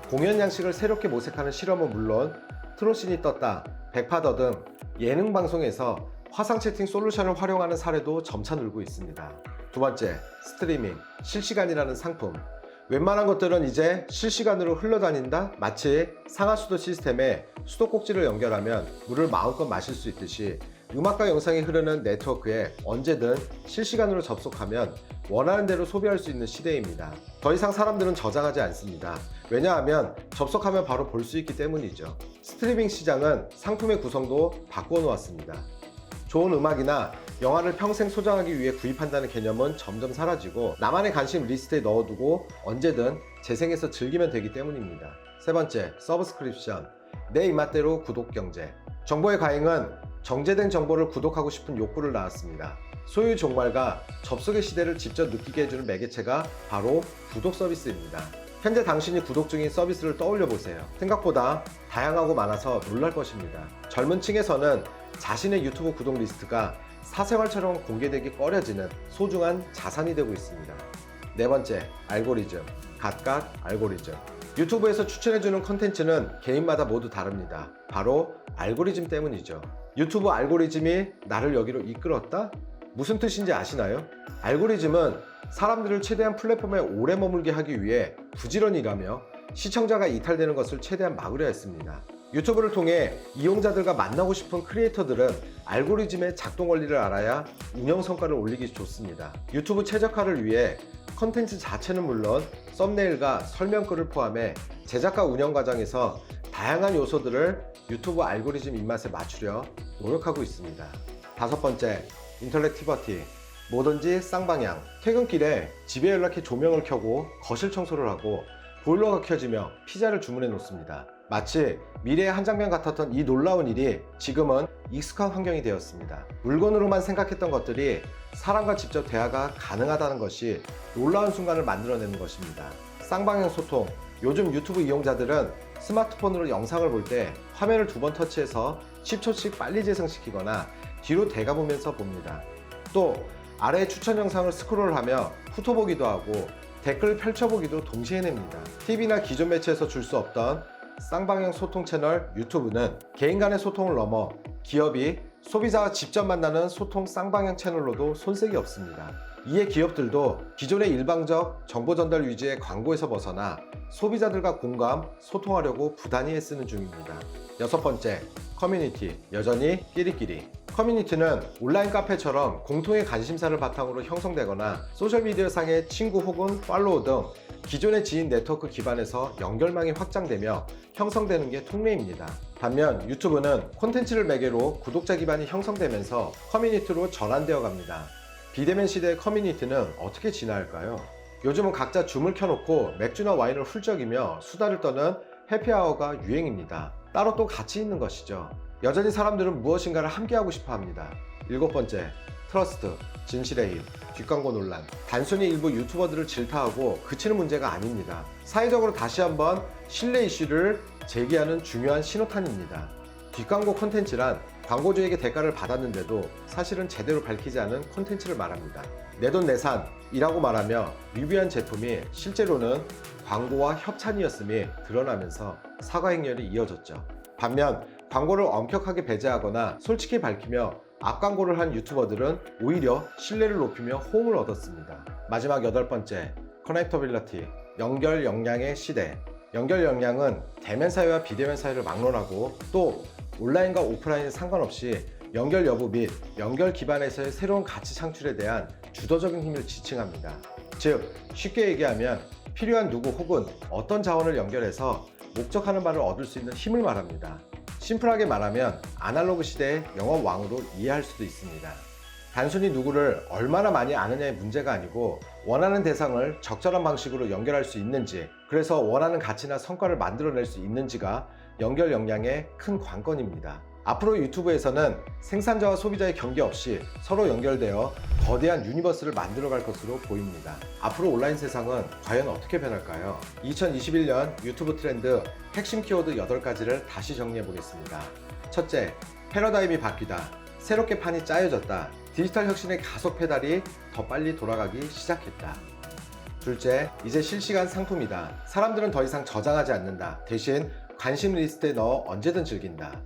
공연 양식을 새롭게 모색하는 실험은 물론 트롯신이 떴다, 백파더 등 예능 방송에서 화상 채팅 솔루션을 활용하는 사례도 점차 늘고 있습니다. 두 번째, 스트리밍, 실시간이라는 상품. 웬만한 것들은 이제 실시간으로 흘러다닌다? 마치 상하수도 시스템에 수도꼭지를 연결하면 물을 마음껏 마실 수 있듯이 음악과 영상이 흐르는 네트워크에 언제든 실시간으로 접속하면 원하는 대로 소비할 수 있는 시대입니다. 더 이상 사람들은 저장하지 않습니다. 왜냐하면 접속하면 바로 볼 수 있기 때문이죠. 스트리밍 시장은 상품의 구성도 바꾸어 놓았습니다. 좋은 음악이나 영화를 평생 소장하기 위해 구입한다는 개념은 점점 사라지고 나만의 관심 리스트에 넣어두고 언제든 재생해서 즐기면 되기 때문입니다. 세 번째, 서브스크립션. 내 입맛대로 구독 경제. 정보의 과잉은 정제된 정보를 구독하고 싶은 욕구를 낳았습니다. 소유 종말과 접속의 시대를 직접 느끼게 해주는 매개체가 바로 구독 서비스입니다. 현재 당신이 구독 중인 서비스를 떠올려 보세요. 생각보다 다양하고 많아서 놀랄 것입니다. 젊은 층에서는 자신의 유튜브 구독 리스트가 사생활처럼 공개되기 꺼려지는 소중한 자산이 되고 있습니다. 네 번째, 알고리즘. 각각 알고리즘. 유튜브에서 추천해주는 컨텐츠는 개인마다 모두 다릅니다. 바로 알고리즘 때문이죠. 유튜브 알고리즘이 나를 여기로 이끌었다? 무슨 뜻인지 아시나요? 알고리즘은 사람들을 최대한 플랫폼에 오래 머물게 하기 위해 부지런히 일하며 시청자가 이탈되는 것을 최대한 막으려 했습니다. 유튜브를 통해 이용자들과 만나고 싶은 크리에이터들은 알고리즘의 작동 원리를 알아야 운영 성과를 올리기 좋습니다. 유튜브 최적화를 위해 컨텐츠 자체는 물론 썸네일과 설명글을 포함해 제작과 운영 과정에서 다양한 요소들을 유튜브 알고리즘 입맛에 맞추려 노력하고 있습니다. 다섯 번째, 인터랙티버티. 뭐든지 쌍방향. 퇴근길에 집에 연락해 조명을 켜고 거실 청소를 하고 보일러가 켜지며 피자를 주문해 놓습니다. 마치 미래의 한 장면 같았던 이 놀라운 일이 지금은 익숙한 환경이 되었습니다. 물건으로만 생각했던 것들이 사람과 직접 대화가 가능하다는 것이 놀라운 순간을 만들어내는 것입니다. 쌍방향 소통. 요즘 유튜브 이용자들은 스마트폰으로 영상을 볼 때 화면을 2번 터치해서 10초씩 빨리 재생시키거나 뒤로 되가보면서 봅니다. 또 아래 추천 영상을 스크롤하며 훑어보기도 하고 댓글 펼쳐보기도 동시에 해냅니다. TV나 기존 매체에서 줄 수 없던 쌍방향 소통 채널 유튜브는 개인 간의 소통을 넘어 기업이 소비자와 직접 만나는 소통 쌍방향 채널로도 손색이 없습니다. 이에 기업들도 기존의 일방적 정보 전달 위주의 광고에서 벗어나 소비자들과 공감, 소통하려고 부단히 애쓰는 중입니다. 여섯 번째, 커뮤니티. 여전히 끼리끼리. 커뮤니티는 온라인 카페처럼 공통의 관심사를 바탕으로 형성되거나 소셜미디어상의 친구 혹은 팔로워 등 기존의 지인 네트워크 기반에서 연결망이 확장되며 형성되는 게 통례입니다. 반면 유튜브는 콘텐츠를 매개로 구독자 기반이 형성되면서 커뮤니티로 전환되어 갑니다. 비대면 시대의 커뮤니티는 어떻게 진화할까요? 요즘은 각자 줌을 켜놓고 맥주나 와인을 훌쩍이며 수다를 떠는 해피아워가 유행입니다. 따로 또 같이 있는 것이죠. 여전히 사람들은 무엇인가를 함께하고 싶어 합니다. 일곱 번째, 트러스트, 진실의 힘, 뒷광고 논란. 단순히 일부 유튜버들을 질타하고 그치는 문제가 아닙니다. 사회적으로 다시 한번 신뢰 이슈를 제기하는 중요한 신호탄입니다. 뒷광고 콘텐츠란 광고주에게 대가를 받았는데도 사실은 제대로 밝히지 않은 콘텐츠를 말합니다. 내돈내산이라고 말하며 리뷰한 제품이 실제로는 광고와 협찬이었음이 드러나면서 사과 행렬이 이어졌죠. 반면 광고를 엄격하게 배제하거나 솔직히 밝히며 앞광고를 한 유튜버들은 오히려 신뢰를 높이며 호응을 얻었습니다. 마지막 여덟 번째, 커넥터빌리티, 연결 역량의 시대. 연결 역량은 대면 사회와 비대면 사회를 막론하고 또 온라인과 오프라인에 상관없이 연결 여부 및 연결 기반에서의 새로운 가치 창출에 대한 주도적인 힘을 지칭합니다. 즉, 쉽게 얘기하면 필요한 누구 혹은 어떤 자원을 연결해서 목적하는 바를 얻을 수 있는 힘을 말합니다. 심플하게 말하면 아날로그 시대의 영업 왕으로 이해할 수도 있습니다. 단순히 누구를 얼마나 많이 아느냐의 문제가 아니고 원하는 대상을 적절한 방식으로 연결할 수 있는지, 그래서 원하는 가치나 성과를 만들어낼 수 있는지가 연결 역량의 큰 관건입니다. 앞으로 유튜브에서는 생산자와 소비자의 경계 없이 서로 연결되어 거대한 유니버스를 만들어갈 것으로 보입니다. 앞으로 온라인 세상은 과연 어떻게 변할까요? 2021년 유튜브 트렌드 핵심 키워드 8가지를 다시 정리해 보겠습니다. 첫째, 패러다임이 바뀌다. 새롭게 판이 짜여졌다. 디지털 혁신의 가속 페달이 더 빨리 돌아가기 시작했다. 둘째, 이제 실시간 상품이다. 사람들은 더 이상 저장하지 않는다. 대신 관심 리스트에 넣어 언제든 즐긴다.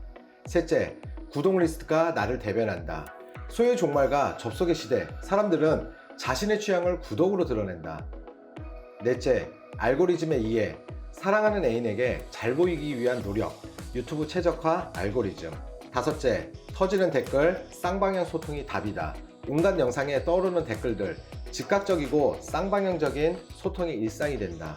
셋째, 구독 리스트가 나를 대변한다. 소외 종말과 접속의 시대, 사람들은 자신의 취향을 구독으로 드러낸다. 넷째, 알고리즘의 이해, 사랑하는 애인에게 잘 보이기 위한 노력, 유튜브 최적화 알고리즘. 다섯째, 터지는 댓글, 쌍방향 소통이 답이다. 온갖 영상에 떠오르는 댓글들, 즉각적이고 쌍방향적인 소통이 일상이 된다.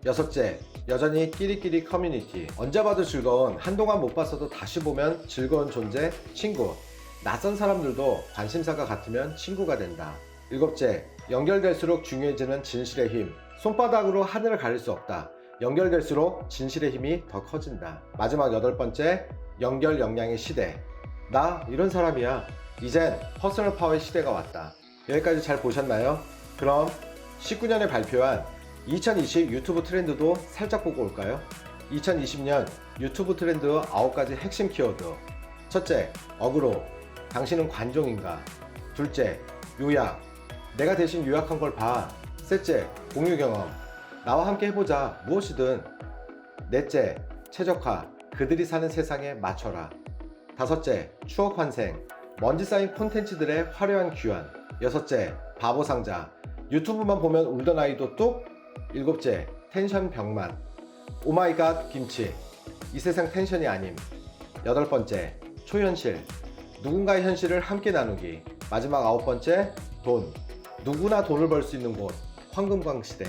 여섯째, 여전히 끼리끼리 커뮤니티. 언제 봐도 즐거운, 한동안 못 봤어도 다시 보면 즐거운 존재, 친구. 낯선 사람들도 관심사가 같으면 친구가 된다. 일곱째, 연결될수록 중요해지는 진실의 힘. 손바닥으로 하늘을 가릴 수 없다. 연결될수록 진실의 힘이 더 커진다. 마지막 여덟 번째, 연결 역량의 시대. 나 이런 사람이야. 이젠 퍼스널 파워의 시대가 왔다. 여기까지 잘 보셨나요? 그럼 19년에 발표한 2020 유튜브 트렌드도 살짝 보고 올까요? 2020년 유튜브 트렌드 9가지 핵심 키워드. 첫째, 어그로. 당신은 관종인가? 둘째, 요약. 내가 대신 요약한 걸 봐. 셋째, 공유 경험. 나와 함께 해보자. 무엇이든. 넷째, 최적화. 그들이 사는 세상에 맞춰라. 다섯째, 추억 환생. 먼지 쌓인 콘텐츠들의 화려한 귀환. 여섯째, 바보 상자. 유튜브만 보면 울던 아이도 뚝. 일곱째, 텐션 병만. 오마이갓 김치. 이 세상 텐션이 아님. 여덟 번째, 초현실. 누군가의 현실을 함께 나누기. 마지막 아홉 번째, 돈. 누구나 돈을 벌 수 있는 곳. 황금광 시대.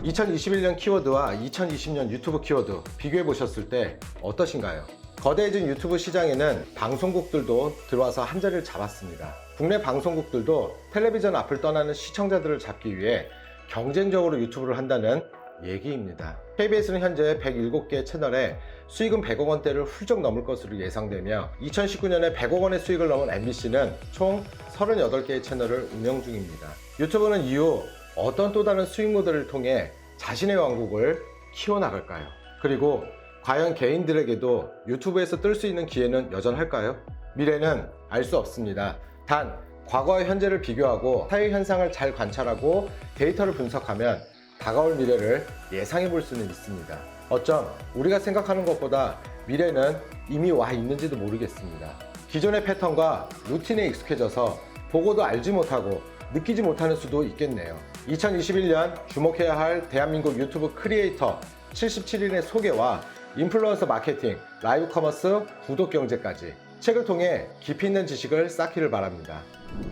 2021년 키워드와 2020년 유튜브 키워드 비교해 보셨을 때 어떠신가요? 거대해진 유튜브 시장에는 방송국들도 들어와서 한 자리를 잡았습니다. 국내 방송국들도 텔레비전 앞을 떠나는 시청자들을 잡기 위해 경쟁적으로 유튜브를 한다는 얘기입니다. KBS는 현재 107개 채널에 수익은 100억 원대를 훌쩍 넘을 것으로 예상되며 2019년에 100억 원의 수익을 넘은 MBC는 총 38개의 채널을 운영 중입니다. 유튜브는 이후 어떤 또 다른 수익 모델을 통해 자신의 왕국을 키워나갈까요? 그리고 과연 개인들에게도 유튜브에서 뜰 수 있는 기회는 여전할까요? 미래는 알 수 없습니다. 단 과거와 현재를 비교하고 사회 현상을 잘 관찰하고 데이터를 분석하면 다가올 미래를 예상해 볼 수는 있습니다. 어쩜 우리가 생각하는 것보다 미래는 이미 와 있는지도 모르겠습니다. 기존의 패턴과 루틴에 익숙해져서 보고도 알지 못하고 느끼지 못하는 수도 있겠네요. 2021년 주목해야 할 대한민국 유튜브 크리에이터 77인의 소개와 인플루언서 마케팅, 라이브 커머스, 구독 경제까지 책을 통해 깊이 있는 지식을 쌓기를 바랍니다.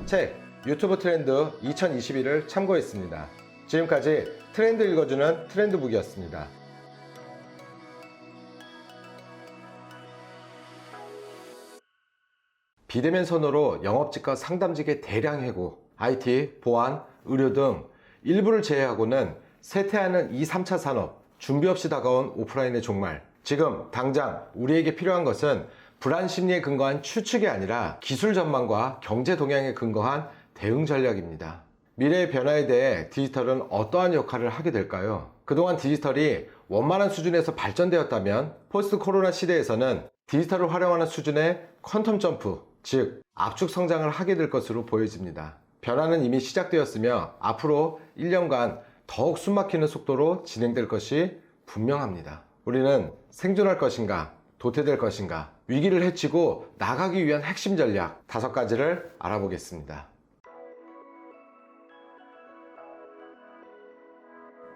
책 유튜브 트렌드 2021을 참고했습니다. 지금까지 트렌드 읽어주는 트렌드북이었습니다. 비대면 선호로 영업직과 상담직의 대량 해고, IT, 보안, 의료 등 일부를 제외하고는 쇠퇴하는 2, 3차 산업, 준비 없이 다가온 오프라인의 종말. 지금 당장 우리에게 필요한 것은 불안 심리에 근거한 추측이 아니라 기술 전망과 경제 동향에 근거한 대응 전략입니다. 미래의 변화에 대해 디지털은 어떠한 역할을 하게 될까요? 그동안 디지털이 원만한 수준에서 발전되었다면 포스트 코로나 시대에서는 디지털을 활용하는 수준의 퀀텀 점프, 즉 압축 성장을 하게 될 것으로 보여집니다. 변화는 이미 시작되었으며 앞으로 1년간 더욱 숨막히는 속도로 진행될 것이 분명합니다. 우리는 생존할 것인가, 도태될 것인가, 위기를 해치고 나가기 위한 핵심 전략 5가지를 알아보겠습니다.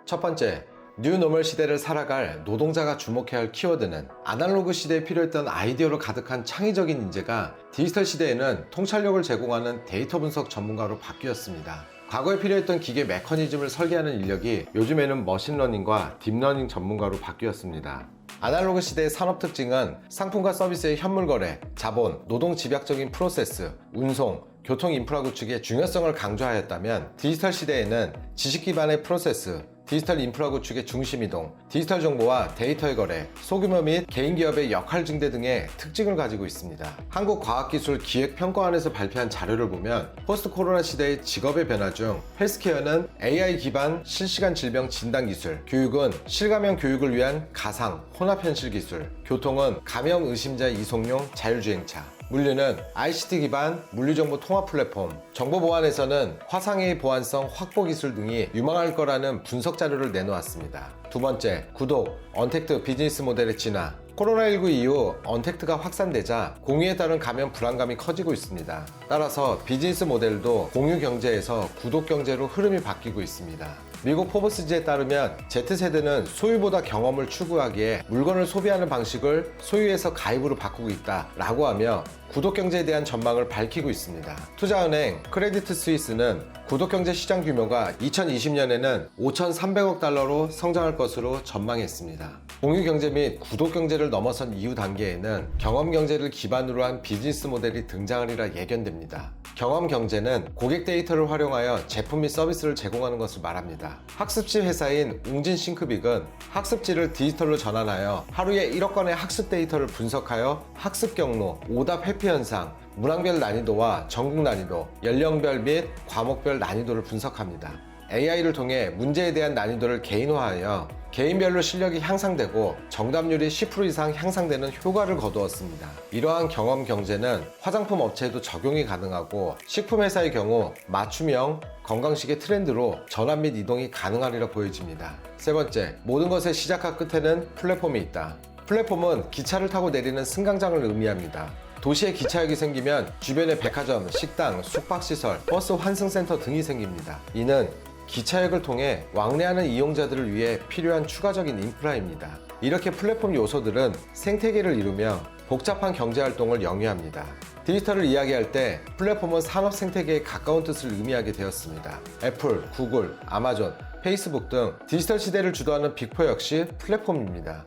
첫 번째, 뉴노멀 시대를 살아갈 노동자가 주목해야 할 키워드는 아날로그 시대에 필요했던 아이디어로 가득한 창의적인 인재가 디지털 시대에는 통찰력을 제공하는 데이터 분석 전문가로 바뀌었습니다. 과거에 필요했던 기계 메커니즘을 설계하는 인력이 요즘에는 머신러닝과 딥러닝 전문가로 바뀌었습니다. 아날로그 시대의 산업 특징은 상품과 서비스의 현물 거래, 자본, 노동 집약적인 프로세스, 운송, 교통 인프라 구축의 중요성을 강조하였다면 디지털 시대에는 지식 기반의 프로세스, 디지털 인프라 구축의 중심 이동, 디지털 정보와 데이터의 거래, 소규모 및 개인 기업의 역할 증대 등의 특징을 가지고 있습니다. 한국과학기술기획평가원에서 발표한 자료를 보면 포스트 코로나 시대의 직업의 변화 중 헬스케어는 AI 기반 실시간 질병 진단 기술, 교육은 실감형 교육을 위한 가상, 혼합 현실 기술, 교통은 감염 의심자 이송용 자율주행차, 물류는 ICT 기반 물류정보 통합 플랫폼, 정보 보안에서는 화상회의 보안성 확보 기술 등이 유망할 거라는 분석 자료를 내놓았습니다. 두 번째, 구독, 언택트 비즈니스 모델의 진화. 코로나19 이후 언택트가 확산되자 공유에 따른 감염 불안감이 커지고 있습니다. 따라서 비즈니스 모델도 공유 경제에서 구독 경제로 흐름이 바뀌고 있습니다. 미국 포브스지에 따르면 Z세대는 소유보다 경험을 추구하기에 물건을 소비하는 방식을 소유에서 가입으로 바꾸고 있다라고 하며 구독경제에 대한 전망을 밝히고 있습니다. 투자은행 크레디트 스위스는 구독경제 시장 규모가 2020년에는 5,300억 달러로 성장할 것으로 전망했습니다. 공유경제 및 구독경제를 넘어선 이후 단계에는 경험경제를 기반으로 한 비즈니스 모델이 등장하리라 예견됩니다. 경험경제는 고객 데이터를 활용하여 제품 및 서비스를 제공하는 것을 말합니다. 학습지 회사인 웅진싱크빅은 학습지를 디지털로 전환하여 하루에 1억 건의 학습 데이터를 분석하여 학습 경로, 오답 회피 현상, 문항별 난이도와 전국 난이도, 연령별 및 과목별 난이도를 분석합니다. AI를 통해 문제에 대한 난이도를 개인화하여 개인별로 실력이 향상되고 정답률이 10% 이상 향상되는 효과를 거두었습니다. 이러한 경험 경제는 화장품 업체에도 적용이 가능하고 식품회사의 경우 맞춤형 건강식의 트렌드로 전환 및 이동이 가능하리라 보여집니다. 세 번째, 모든 것의 시작과 끝에는 플랫폼이 있다. 플랫폼은 기차를 타고 내리는 승강장을 의미합니다. 도시에 기차역이 생기면 주변에 백화점, 식당, 숙박시설, 버스 환승센터 등이 생깁니다. 이는 기차역을 통해 왕래하는 이용자들을 위해 필요한 추가적인 인프라입니다. 이렇게 플랫폼 요소들은 생태계를 이루며 복잡한 경제활동을 영위합니다. 디지털을 이야기할 때 플랫폼은 산업 생태계에 가까운 뜻을 의미하게 되었습니다. 애플, 구글, 아마존, 페이스북 등 디지털 시대를 주도하는 빅4 역시 플랫폼입니다.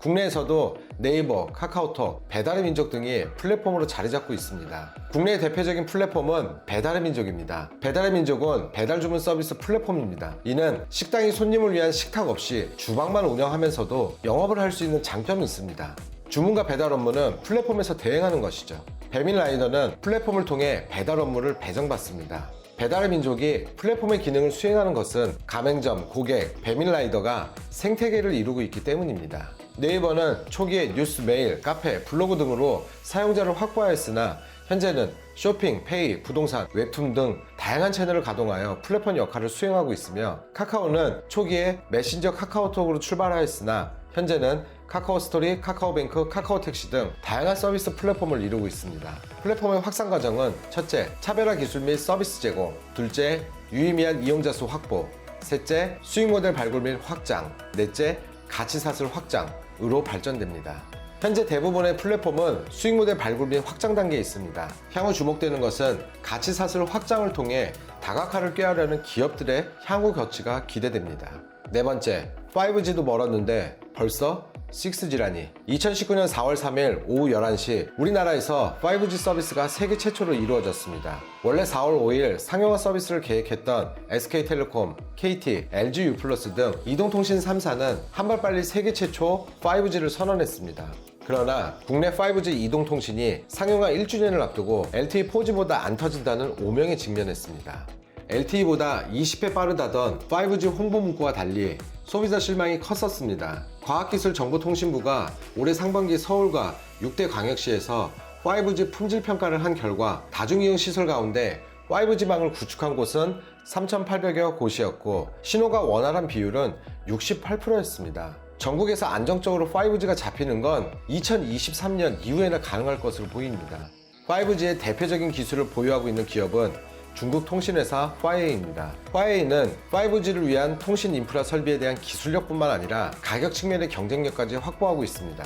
국내에서도 네이버, 카카오톡, 배달의 민족 등이 플랫폼으로 자리 잡고 있습니다. 국내의 대표적인 플랫폼은 배달의 민족입니다. 배달의 민족은 배달 주문 서비스 플랫폼입니다. 이는 식당이 손님을 위한 식탁 없이 주방만 운영하면서도 영업을 할 수 있는 장점이 있습니다. 주문과 배달 업무는 플랫폼에서 대행하는 것이죠. 배민라이더는 플랫폼을 통해 배달 업무를 배정받습니다. 배달의 민족이 플랫폼의 기능을 수행하는 것은 가맹점, 고객, 배민라이더가 생태계를 이루고 있기 때문입니다. 네이버는 초기에 뉴스, 메일, 카페, 블로그 등으로 사용자를 확보하였으나 현재는 쇼핑, 페이, 부동산, 웹툰 등 다양한 채널을 가동하여 플랫폼 역할을 수행하고 있으며 카카오는 초기에 메신저 카카오톡으로 출발하였으나 현재는 카카오 스토리, 카카오뱅크, 카카오택시 등 다양한 서비스 플랫폼을 이루고 있습니다. 플랫폼의 확산 과정은 첫째, 차별화 기술 및 서비스 제공, 둘째, 유의미한 이용자 수 확보, 셋째, 수익 모델 발굴 및 확장, 넷째, 가치 사슬 확장으로 발전됩니다. 현재 대부분의 플랫폼은 수익 모델 발굴 및 확장 단계에 있습니다. 향후 주목되는 것은 가치 사슬 확장을 통해 다각화를 꾀하려는 기업들의 향후 거치가 기대됩니다. 네 번째, 5G도 멀었는데 벌써 6G라니. 2019년 4월 3일 오후 11시 우리나라에서 5G 서비스가 세계 최초로 이루어졌습니다. 원래 4월 5일 상용화 서비스를 계획했던 SK텔레콤, KT, LG U+ 등 이동통신 3사는 한발 빨리 세계 최초 5G를 선언했습니다. 그러나 국내 5G 이동통신이 상용화 1주년을 앞두고 LTE 4G보다 안 터진다는 오명에 직면했습니다. LTE보다 20배 빠르다던 5G 홍보 문구와 달리 소비자 실망이 컸었습니다. 과학기술정보통신부가 올해 상반기 서울과 6대 광역시에서 5G 품질 평가를 한 결과 다중이용 시설 가운데 5G망을 구축한 곳은 3,800여 곳이었고 신호가 원활한 비율은 68%였습니다. 전국에서 안정적으로 5G가 잡히는 건 2023년 이후에나 가능할 것으로 보입니다. 5G의 대표적인 기술을 보유하고 있는 기업은 중국 통신회사 화웨이입니다. 화웨이는 5G를 위한 통신 인프라 설비에 대한 기술력뿐만 아니라 가격 측면의 경쟁력까지 확보하고 있습니다.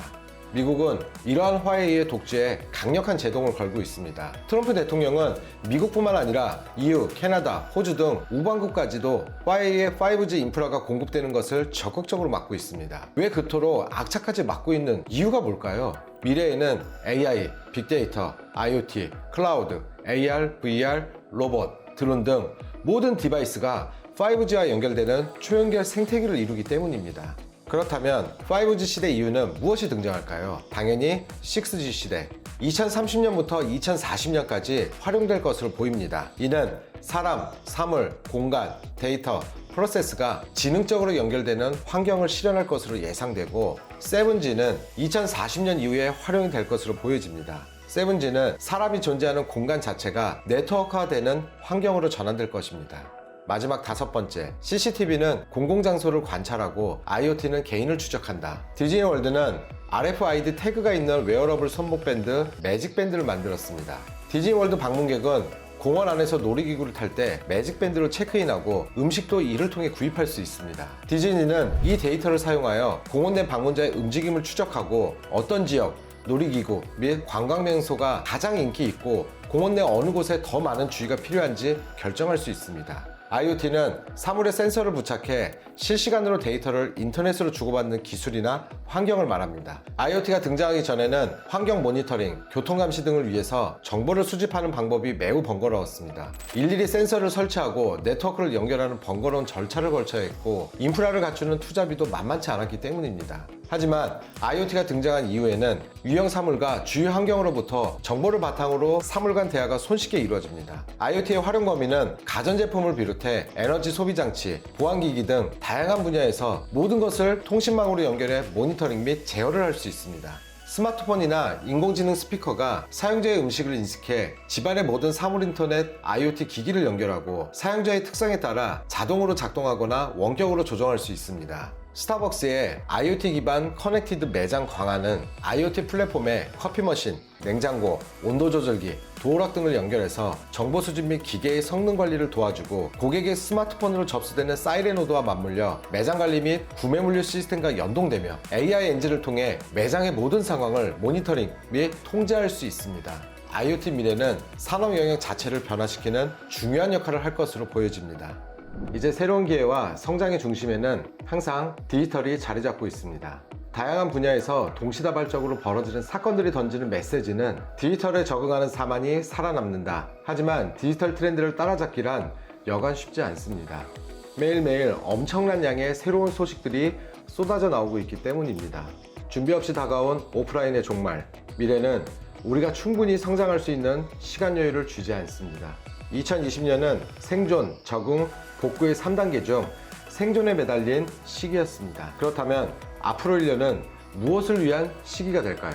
미국은 이러한 화웨이의 독주에 강력한 제동을 걸고 있습니다. 트럼프 대통령은 미국뿐만 아니라 EU, 캐나다, 호주 등 우방국까지도 화웨이의 5G 인프라가 공급되는 것을 적극적으로 막고 있습니다. 왜 그토록 악착같이 막고 있는 이유가 뭘까요? 미래에는 AI, 빅데이터, IoT, 클라우드, AR, VR, 로봇, 드론 등 모든 디바이스가 5G와 연결되는 초연결 생태계를 이루기 때문입니다. 그렇다면 5G 시대 이후는 무엇이 등장할까요? 당연히 6G 시대. 2030년부터 2040년까지 활용될 것으로 보입니다. 이는 사람, 사물, 공간, 데이터, 프로세스가 지능적으로 연결되는 환경을 실현할 것으로 예상되고 7G는 2040년 이후에 활용이 될 것으로 보여집니다. 7G는 사람이 존재하는 공간 자체가 네트워크화되는 환경으로 전환될 것입니다. 마지막 다섯 번째, CCTV는 공공장소를 관찰하고 IoT는 개인을 추적한다. 디즈니월드는 RFID 태그가 있는 웨어러블 손목밴드 매직밴드를 만들었습니다. 디즈니월드 방문객은 공원 안에서 놀이기구를 탈 때 매직밴드로 체크인하고 음식도 이를 통해 구입할 수 있습니다. 디즈니는 이 데이터를 사용하여 공원 내 방문자의 움직임을 추적하고 어떤 지역, 놀이기구 및 관광명소가 가장 인기 있고 공원 내 어느 곳에 더 많은 주의가 필요한지 결정할 수 있습니다. IoT는 사물에 센서를 부착해 실시간으로 데이터를 인터넷으로 주고받는 기술이나 환경을 말합니다. IoT가 등장하기 전에는 환경 모니터링, 교통감시 등을 위해서 정보를 수집하는 방법이 매우 번거로웠습니다. 일일이 센서를 설치하고 네트워크를 연결하는 번거로운 절차를 거쳐야 했고 인프라를 갖추는 투자비도 만만치 않았기 때문입니다. 하지만 IoT가 등장한 이후에는 유형 사물과 주위 환경으로부터 정보를 바탕으로 사물 간 대화가 손쉽게 이루어집니다. IoT의 활용 범위는 가전제품을 비롯해 에너지 소비 장치, 보안기기 등 다양한 분야에서 모든 것을 통신망으로 연결해 모니터링 및 제어를 할 수 있습니다. 스마트폰이나 인공지능 스피커가 사용자의 음식을 인식해 집안의 모든 사물 인터넷 IoT 기기를 연결하고 사용자의 특성에 따라 자동으로 작동하거나 원격으로 조정할 수 있습니다. 스타벅스의 IoT 기반 커넥티드 매장 광화는 IoT 플랫폼에 커피 머신, 냉장고, 온도 조절기, 도어락 등을 연결해서 정보 수집 및 기계의 성능 관리를 도와주고 고객의 스마트폰으로 접수되는 사이렌 오도와 맞물려 매장 관리 및 구매 물류 시스템과 연동되며 AI 엔진을 통해 매장의 모든 상황을 모니터링 및 통제할 수 있습니다. IoT 미래는 산업 영역 자체를 변화시키는 중요한 역할을 할 것으로 보여집니다. 이제 새로운 기회와 성장의 중심에는 항상 디지털이 자리 잡고 있습니다. 다양한 분야에서 동시다발적으로 벌어지는 사건들이 던지는 메시지는 디지털에 적응하는 사만이 살아남는다. 하지만 디지털 트렌드를 따라잡기란 여간 쉽지 않습니다. 매일매일 엄청난 양의 새로운 소식들이 쏟아져 나오고 있기 때문입니다. 준비 없이 다가온 오프라인의 종말, 미래는 우리가 충분히 성장할 수 있는 시간 여유를 주지 않습니다. 2020년은 생존, 적응, 복구의 3단계 중 생존에 매달린 시기였습니다. 그렇다면 앞으로 1년은 무엇을 위한 시기가 될까요?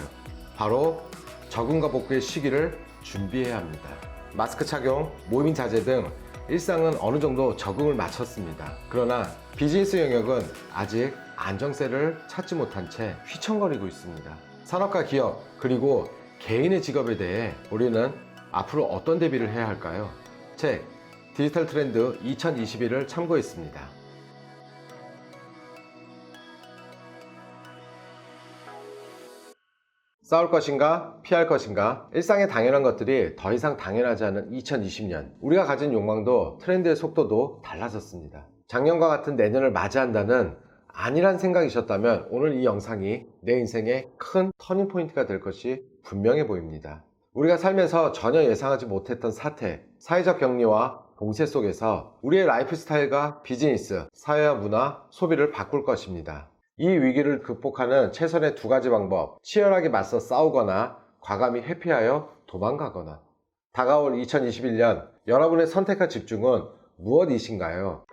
바로 적응과 복구의 시기를 준비해야 합니다. 마스크 착용, 모임 자제 등 일상은 어느 정도 적응을 마쳤습니다. 그러나 비즈니스 영역은 아직 안정세를 찾지 못한 채 휘청거리고 있습니다. 산업과 기업, 그리고 개인의 직업에 대해 우리는 앞으로 어떤 대비를 해야 할까요? 책 디지털 트렌드 2021을 참고했습니다. 싸울 것인가? 피할 것인가? 일상의 당연한 것들이 더 이상 당연하지 않은 2020년. 우리가 가진 욕망도 트렌드의 속도도 달라졌습니다. 작년과 같은 내년을 맞이한다는 아니란 생각이셨다면 오늘 이 영상이 내 인생의 큰 터닝포인트가 될 것이 분명해 보입니다. 우리가 살면서 전혀 예상하지 못했던 사태, 사회적 격리와 봉쇄 속에서 우리의 라이프 스타일과 비즈니스, 사회와 문화, 소비를 바꿀 것입니다. 이 위기를 극복하는 최선의 두 가지 방법, 치열하게 맞서 싸우거나 과감히 회피하여 도망가거나. 다가올 2021년 여러분의 선택과 집중은 무엇이신가요?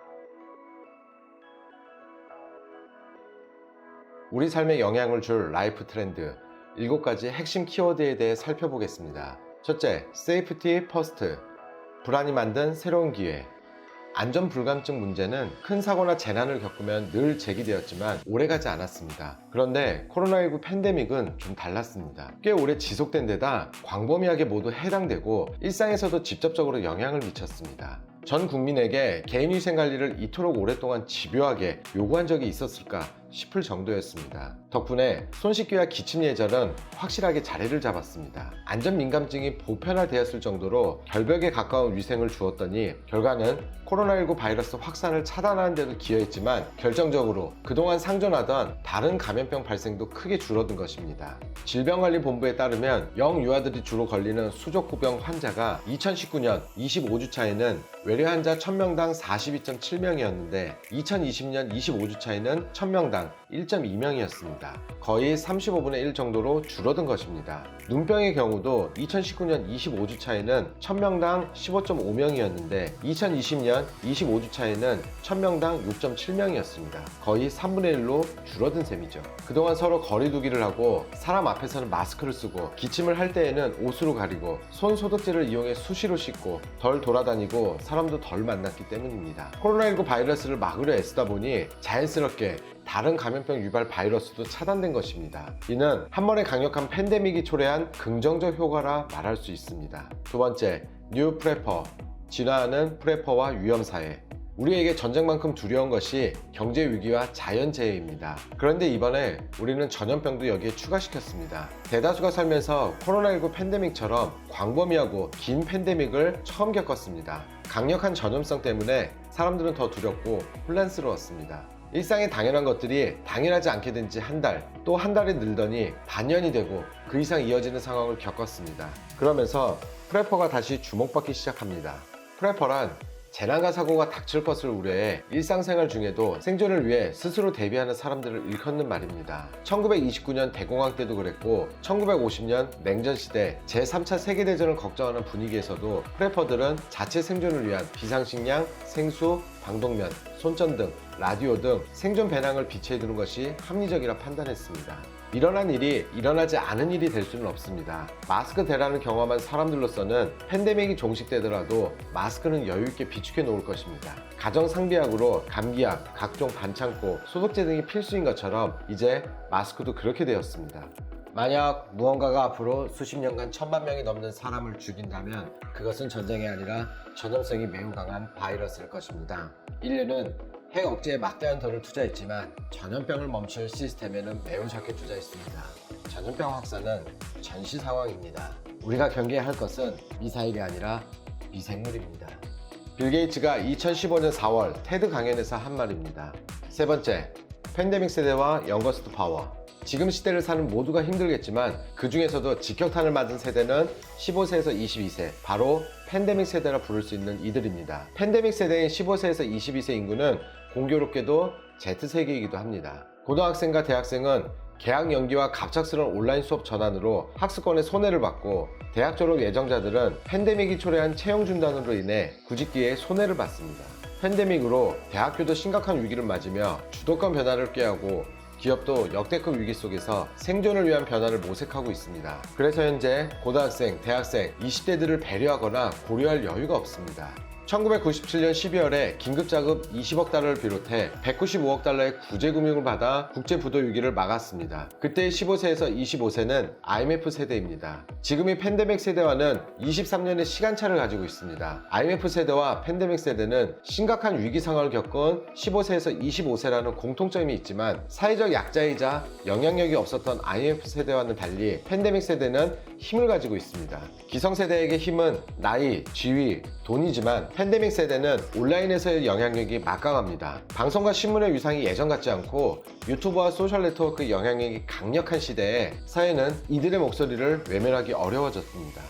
우리 삶에 영향을 줄 라이프 트렌드 7가지 핵심 키워드에 대해 살펴보겠습니다. 첫째, 세이프티 퍼스트. 불안이 만든 새로운 기회. 안전 불감증 문제는 큰 사고나 재난을 겪으면 늘 제기되었지만 오래가지 않았습니다. 그런데 코로나19 팬데믹은 좀 달랐습니다. 꽤 오래 지속된 데다 광범위하게 모두 해당되고 일상에서도 직접적으로 영향을 미쳤습니다. 전 국민에게 개인위생관리를 이토록 오랫동안 집요하게 요구한 적이 있었을까 싶을 정도였습니다. 덕분에 손씻기와 기침 예절은 확실하게 자리를 잡았습니다. 안전민감증이 보편화되었을 정도로 결벽에 가까운 위생을 주었더니 결과는 코로나19 바이러스 확산을 차단하는 데도 기여했지만 결정적으로 그동안 상존하던 다른 감염병 발생도 크게 줄어든 것입니다. 질병관리본부에 따르면 영유아들이 주로 걸리는 수족구병 환자가 2019년 25주차에는 외래 환자 1000명당 42.7명이었는데 2020년 25주차에는 1000명당 1.2명이었습니다. 거의 35분의 1 정도로 줄어든 것입니다. 눈병의 경우도 2019년 25주차에는 1000명당 15.5명이었는데 2020년 25주차에는 1000명당 6.7명이었습니다. 거의 3분의 1로 줄어든 셈이죠. 그동안 서로 거리 두기를 하고 사람 앞에서는 마스크를 쓰고 기침을 할 때에는 옷으로 가리고 손 소독제를 이용해 수시로 씻고 덜 돌아다니고 사람도 덜 만났기 때문입니다. 코로나19 바이러스를 막으려 애쓰다 보니 자연스럽게 다른 감염병 유발 바이러스도 차단된 것입니다. 이는 한 번의 강력한 팬데믹이 초래한 긍정적 효과라 말할 수 있습니다. 두 번째, 뉴 프레퍼. 진화하는 프레퍼와 위험사회. 우리에게 전쟁만큼 두려운 것이 경제 위기와 자연재해입니다. 그런데 이번에 우리는 전염병도 여기에 추가시켰습니다. 대다수가 살면서 코로나19 팬데믹처럼 광범위하고 긴 팬데믹을 처음 겪었습니다. 강력한 전염성 때문에 사람들은 더 두렵고 혼란스러웠습니다. 일상에 당연한 것들이 당연하지 않게 된 지 한 달, 또 한 달이 늘더니 반년이 되고 그 이상 이어지는 상황을 겪었습니다. 그러면서 프레퍼가 다시 주목받기 시작합니다. 프레퍼란 재난과 사고가 닥칠 것을 우려해 일상생활 중에도 생존을 위해 스스로 대비하는 사람들을 일컫는 말입니다. 1929년 대공황 때도 그랬고 1950년 냉전 시대 제3차 세계대전을 걱정하는 분위기에서도 프레퍼들은 자체 생존을 위한 비상식량, 생수, 방독면, 손전등, 라디오 등 생존 배낭을 비치해 두는 것이 합리적이라 판단했습니다. 일어난 일이 일어나지 않은 일이 될 수는 없습니다. 마스크 대란을 경험한 사람들로서는 팬데믹이 종식되더라도 마스크는 여유있게 비축해 놓을 것입니다. 가정 상비약으로 감기약, 각종 반창고, 소독제 등이 필수인 것처럼 이제 마스크도 그렇게 되었습니다. 만약 무언가가 앞으로 수십 년간 1000만 명이 넘는 사람을 죽인다면 그것은 전쟁이 아니라 전염성이 매우 강한 바이러스일 것입니다. 인류는 핵 억제에 막대한 돈을 투자했지만 전염병을 멈출 시스템에는 매우 적게 투자했습니다. 전염병 확산은 전시 상황입니다. 우리가 경계해야 할 것은 미사일이 아니라 미생물입니다. 빌 게이츠가 2015년 4월 테드 강연에서 한 말입니다. 세 번째, 팬데믹 세대와 영거스트 파워. 지금 시대를 사는 모두가 힘들겠지만 그 중에서도 직격탄을 맞은 세대는 15세에서 22세, 바로 팬데믹 세대라 부를 수 있는 이들입니다. 팬데믹 세대인 15세에서 22세 인구는 공교롭게도 Z세기이기도 합니다. 고등학생과 대학생은 개학 연기와 갑작스러운 온라인 수업 전환으로 학습권의 손해를 받고 대학 졸업 예정자들은 팬데믹이 초래한 채용 중단으로 인해 구직기에 손해를 받습니다. 팬데믹으로 대학교도 심각한 위기를 맞으며 주도권 변화를 꾀하고 기업도 역대급 위기 속에서 생존을 위한 변화를 모색하고 있습니다. 그래서 현재 고등학생, 대학생, 20대들을 배려하거나 고려할 여유가 없습니다. 1997년 12월에 긴급자금 20억 달러를 비롯해 195억 달러의 구제금융을 받아 국제부도 위기를 막았습니다. 그때의 15세에서 25세는 IMF 세대입니다. 지금의 팬데믹 세대와는 23년의 시간차를 가지고 있습니다. IMF 세대와 팬데믹 세대는 심각한 위기 상황을 겪은 15세에서 25세라는 공통점이 있지만 사회적 약자이자 영향력이 없었던 IMF 세대와는 달리 팬데믹 세대는 힘을 가지고 있습니다. 기성세대에게 힘은 나이, 지위, 돈이지만 팬데믹 세대는 온라인에서의 영향력이 막강합니다. 방송과 신문의 위상이 예전 같지 않고 유튜브와 소셜 네트워크의 영향력이 강력한 시대에 사회는 이들의 목소리를 외면하기 어려워졌습니다.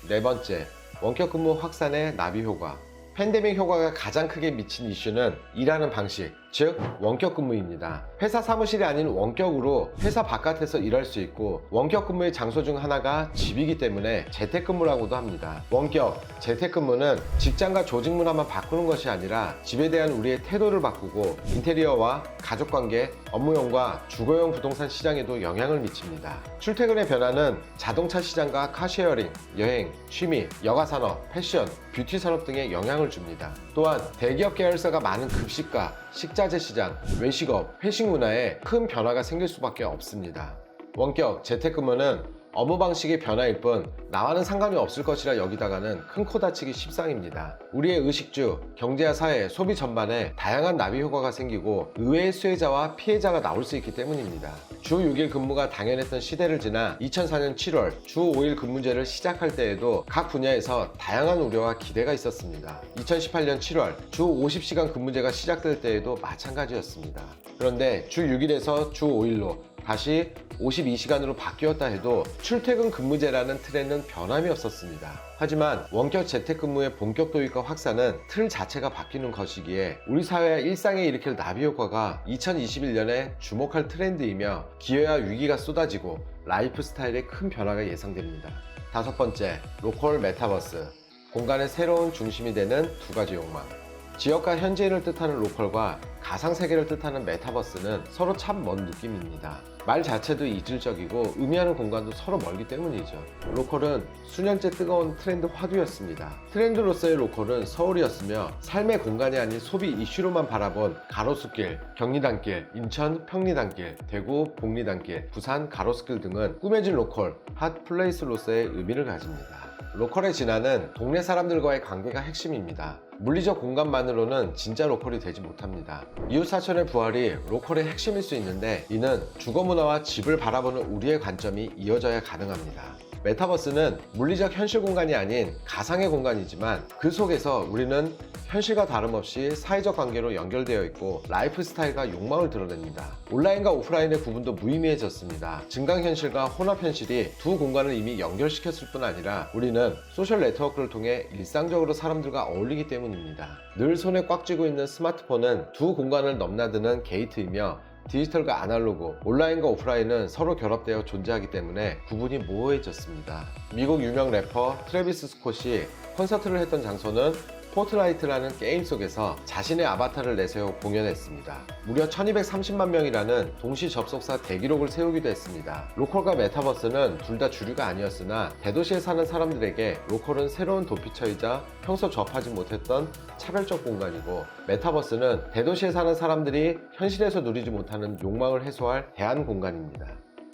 네 번째, 원격 근무 확산의 나비 효과. 팬데믹 효과가 가장 크게 미친 이슈는 일하는 방식, 즉 원격 근무입니다. 회사 사무실이 아닌 원격으로 회사 바깥에서 일할 수 있고 원격 근무의 장소 중 하나가 집이기 때문에 재택근무라고도 합니다. 원격, 재택근무는 직장과 조직 문화만 바꾸는 것이 아니라 집에 대한 우리의 태도를 바꾸고 인테리어와 가족관계, 업무용과 주거용 부동산 시장에도 영향을 미칩니다. 출퇴근의 변화는 자동차 시장과 카쉐어링, 여행, 취미, 여가산업, 패션, 뷰티 산업 등에 영향을 줍니다. 또한 대기업 계열사가 많은 급식과 식자재 시장, 외식업, 회식 문화에 큰 변화가 생길 수밖에 없습니다. 원격, 재택근무는 업무 방식의 변화일 뿐 나와는 상관이 없을 것이라 여기다가는 큰 코 다치기 십상입니다. 우리의 의식주, 경제와 사회, 소비 전반에 다양한 나비 효과가 생기고 의외의 수혜자와 피해자가 나올 수 있기 때문입니다. 주 6일 근무가 당연했던 시대를 지나 2004년 7월 주 5일 근무제를 시작할 때에도 각 분야에서 다양한 우려와 기대가 있었습니다. 2018년 7월 주 50시간 근무제가 시작될 때에도 마찬가지였습니다. 그런데 주 6일에서 주 5일로 다시 52시간으로 바뀌었다 해도 출퇴근 근무제라는 틀에는 변함이 없었습니다. 하지만 원격 재택근무의 본격 도입과 확산은 틀 자체가 바뀌는 것이기에 우리 사회와 일상에 일으킬 나비 효과가 2021년에 주목할 트렌드이며 기회와 위기가 쏟아지고 라이프 스타일에 큰 변화가 예상됩니다. 다섯 번째, 로컬 메타버스. 공간의 새로운 중심이 되는 두 가지 욕망. 지역과 현지인을 뜻하는 로컬과 가상세계를 뜻하는 메타버스는 서로 참 먼 느낌입니다. 말 자체도 이질적이고 의미하는 공간도 서로 멀기 때문이죠. 로컬은 수년째 뜨거운 트렌드 화두였습니다. 트렌드로서의 로컬은 서울이었으며 삶의 공간이 아닌 소비 이슈로만 바라본 가로수길, 경리단길, 인천 평리단길, 대구 복리단길, 부산 가로수길 등은 꾸며진 로컬, 핫플레이스로서의 의미를 가집니다. 로컬의 진화는 동네 사람들과의 관계가 핵심입니다. 물리적 공간만으로는 진짜 로컬이 되지 못합니다. 이웃사촌의 부활이 로컬의 핵심일 수 있는데 이는 주거문화와 집을 바라보는 우리의 관점이 이어져야 가능합니다. 메타버스는 물리적 현실 공간이 아닌 가상의 공간이지만 그 속에서 우리는 현실과 다름없이 사회적 관계로 연결되어 있고 라이프 스타일과 욕망을 드러냅니다. 온라인과 오프라인의 구분도 무의미해졌습니다. 증강현실과 혼합현실이 두 공간을 이미 연결시켰을 뿐 아니라 우리는 소셜 네트워크를 통해 일상적으로 사람들과 어울리기 때문입니다. 늘 손에 꽉 쥐고 있는 스마트폰은 두 공간을 넘나드는 게이트이며 디지털과 아날로그, 온라인과 오프라인은 서로 결합되어 존재하기 때문에 구분이 모호해졌습니다. 미국 유명 래퍼 트래비스 스콧이 콘서트를 했던 장소는 포트나이트라는 게임 속에서 자신의 아바타를 내세워 공연했습니다. 무려 1230만 명이라는 동시 접속사 대기록을 세우기도 했습니다. 로컬과 메타버스는 둘 다 주류가 아니었으나 대도시에 사는 사람들에게 로컬은 새로운 도피처이자 평소 접하지 못했던 차별적 공간이고, 메타버스는 대도시에 사는 사람들이 현실에서 누리지 못하는 욕망을 해소할 대안 공간입니다.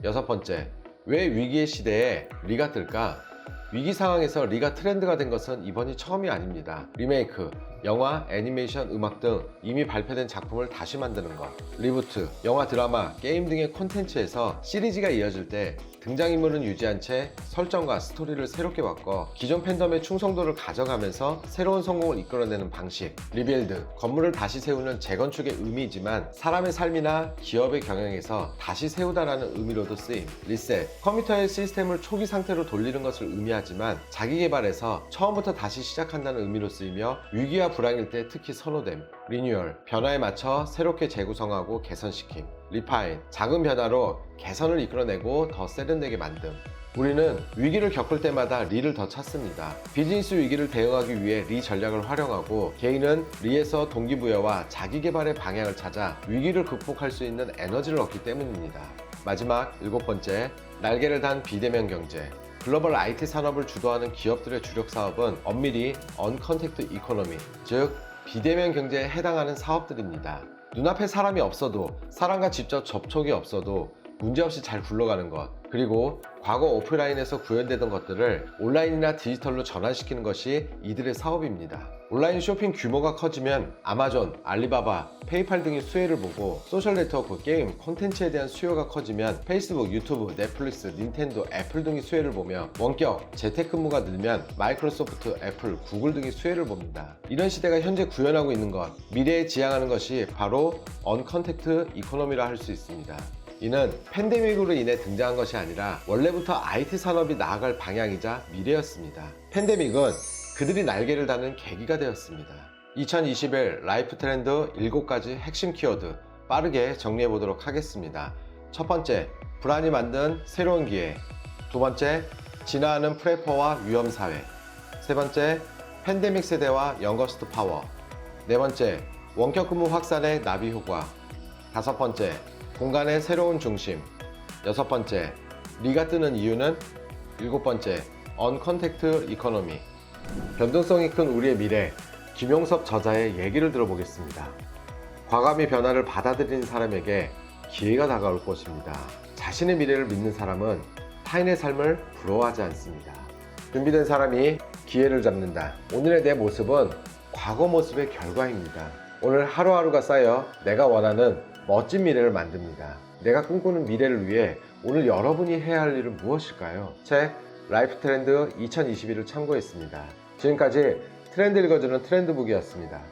여섯 번째, 왜 위기의 시대에 리가 뜰까? 위기 상황에서 리가 트렌드가 된 것은 이번이 처음이 아닙니다. 리메이크, 영화, 애니메이션, 음악 등 이미 발표된 작품을 다시 만드는 것, 리부트, 영화, 드라마, 게임 등의 콘텐츠에서 시리즈가 이어질 때 등장인물은 유지한 채 설정과 스토리를 새롭게 바꿔 기존 팬덤의 충성도를 가져가면서 새로운 성공을 이끌어내는 방식, 리빌드, 건물을 다시 세우는 재건축의 의미이지만 사람의 삶이나 기업의 경영에서 다시 세우다라는 의미로도 쓰임, 리셋, 컴퓨터의 시스템을 초기 상태로 돌리는 것을 의미하지만 자기 개발에서 처음부터 다시 시작한다는 의미로 쓰이며 위기와 불황일 때 특히 선호됨, 리뉴얼, 변화에 맞춰 새롭게 재구성하고 개선시킴, 리파인, 작은 변화로 개선을 이끌어내고 더 세련되게 만듦. 우리는 위기를 겪을 때마다 리를 더 찾습니다. 비즈니스 위기를 대응하기 위해 리 전략을 활용하고, 개인은 리에서 동기부여와 자기개발의 방향을 찾아 위기를 극복할 수 있는 에너지를 얻기 때문입니다. 마지막 일곱 번째, 날개를 단 비대면 경제. 글로벌 IT 산업을 주도하는 기업들의 주력 사업은 엄밀히 언컨택트 이코노미, 즉 비대면 경제에 해당하는 사업들입니다. 눈앞에 사람이 없어도, 사람과 직접 접촉이 없어도 문제없이 잘 굴러가는 것, 그리고 과거 오프라인에서 구현되던 것들을 온라인이나 디지털로 전환시키는 것이 이들의 사업입니다. 온라인 쇼핑 규모가 커지면 아마존, 알리바바, 페이팔 등의 수혜를 보고, 소셜 네트워크, 게임, 콘텐츠에 대한 수요가 커지면 페이스북, 유튜브, 넷플릭스, 닌텐도, 애플 등의 수혜를 보며, 원격, 재택근무가 늘면 마이크로소프트, 애플, 구글 등의 수혜를 봅니다. 이런 시대가 현재 구현하고 있는 것, 미래에 지향하는 것이 바로 언컨택트 이코노미라 할 수 있습니다. 이는 팬데믹으로 인해 등장한 것이 아니라 원래부터 IT 산업이 나아갈 방향이자 미래였습니다. 팬데믹은 그들이 날개를 다는 계기가 되었습니다. 2021 라이프 트렌드 7가지 핵심 키워드 빠르게 정리해 보도록 하겠습니다. 첫 번째, 불안이 만든 새로운 기회. 두 번째, 진화하는 프레퍼와 위험사회. 세 번째, 팬데믹 세대와 영거스트 파워. 네 번째, 원격 근무 확산의 나비 효과. 다섯 번째, 공간의 새로운 중심. 여섯 번째, 리가 뜨는 이유는? 일곱 번째, 언컨택트 이코노미. 변동성이 큰 우리의 미래, 김용섭 저자의 얘기를 들어보겠습니다. 과감히 변화를 받아들이는 사람에게 기회가 다가올 것입니다. 자신의 미래를 믿는 사람은 타인의 삶을 부러워하지 않습니다. 준비된 사람이 기회를 잡는다. 오늘의 내 모습은 과거 모습의 결과입니다. 오늘 하루하루가 쌓여 내가 원하는 멋진 미래를 만듭니다. 내가 꿈꾸는 미래를 위해 오늘 여러분이 해야 할 일은 무엇일까요? 책 라이프 트렌드 2021을 참고했습니다. 지금까지 트렌드 읽어주는 트렌드북이었습니다.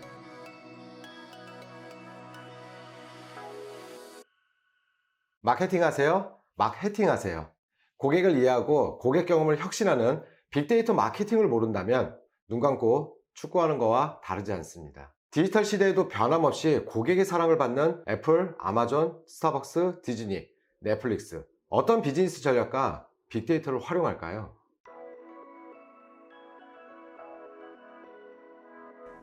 마케팅 하세요? 마케팅 하세요. 고객을 이해하고 고객 경험을 혁신하는 빅데이터 마케팅을 모른다면 눈 감고 축구하는 거와 다르지 않습니다. 디지털 시대에도 변함없이 고객의 사랑을 받는 애플, 아마존, 스타벅스, 디즈니, 넷플릭스. 어떤 비즈니스 전략과 빅데이터를 활용할까요?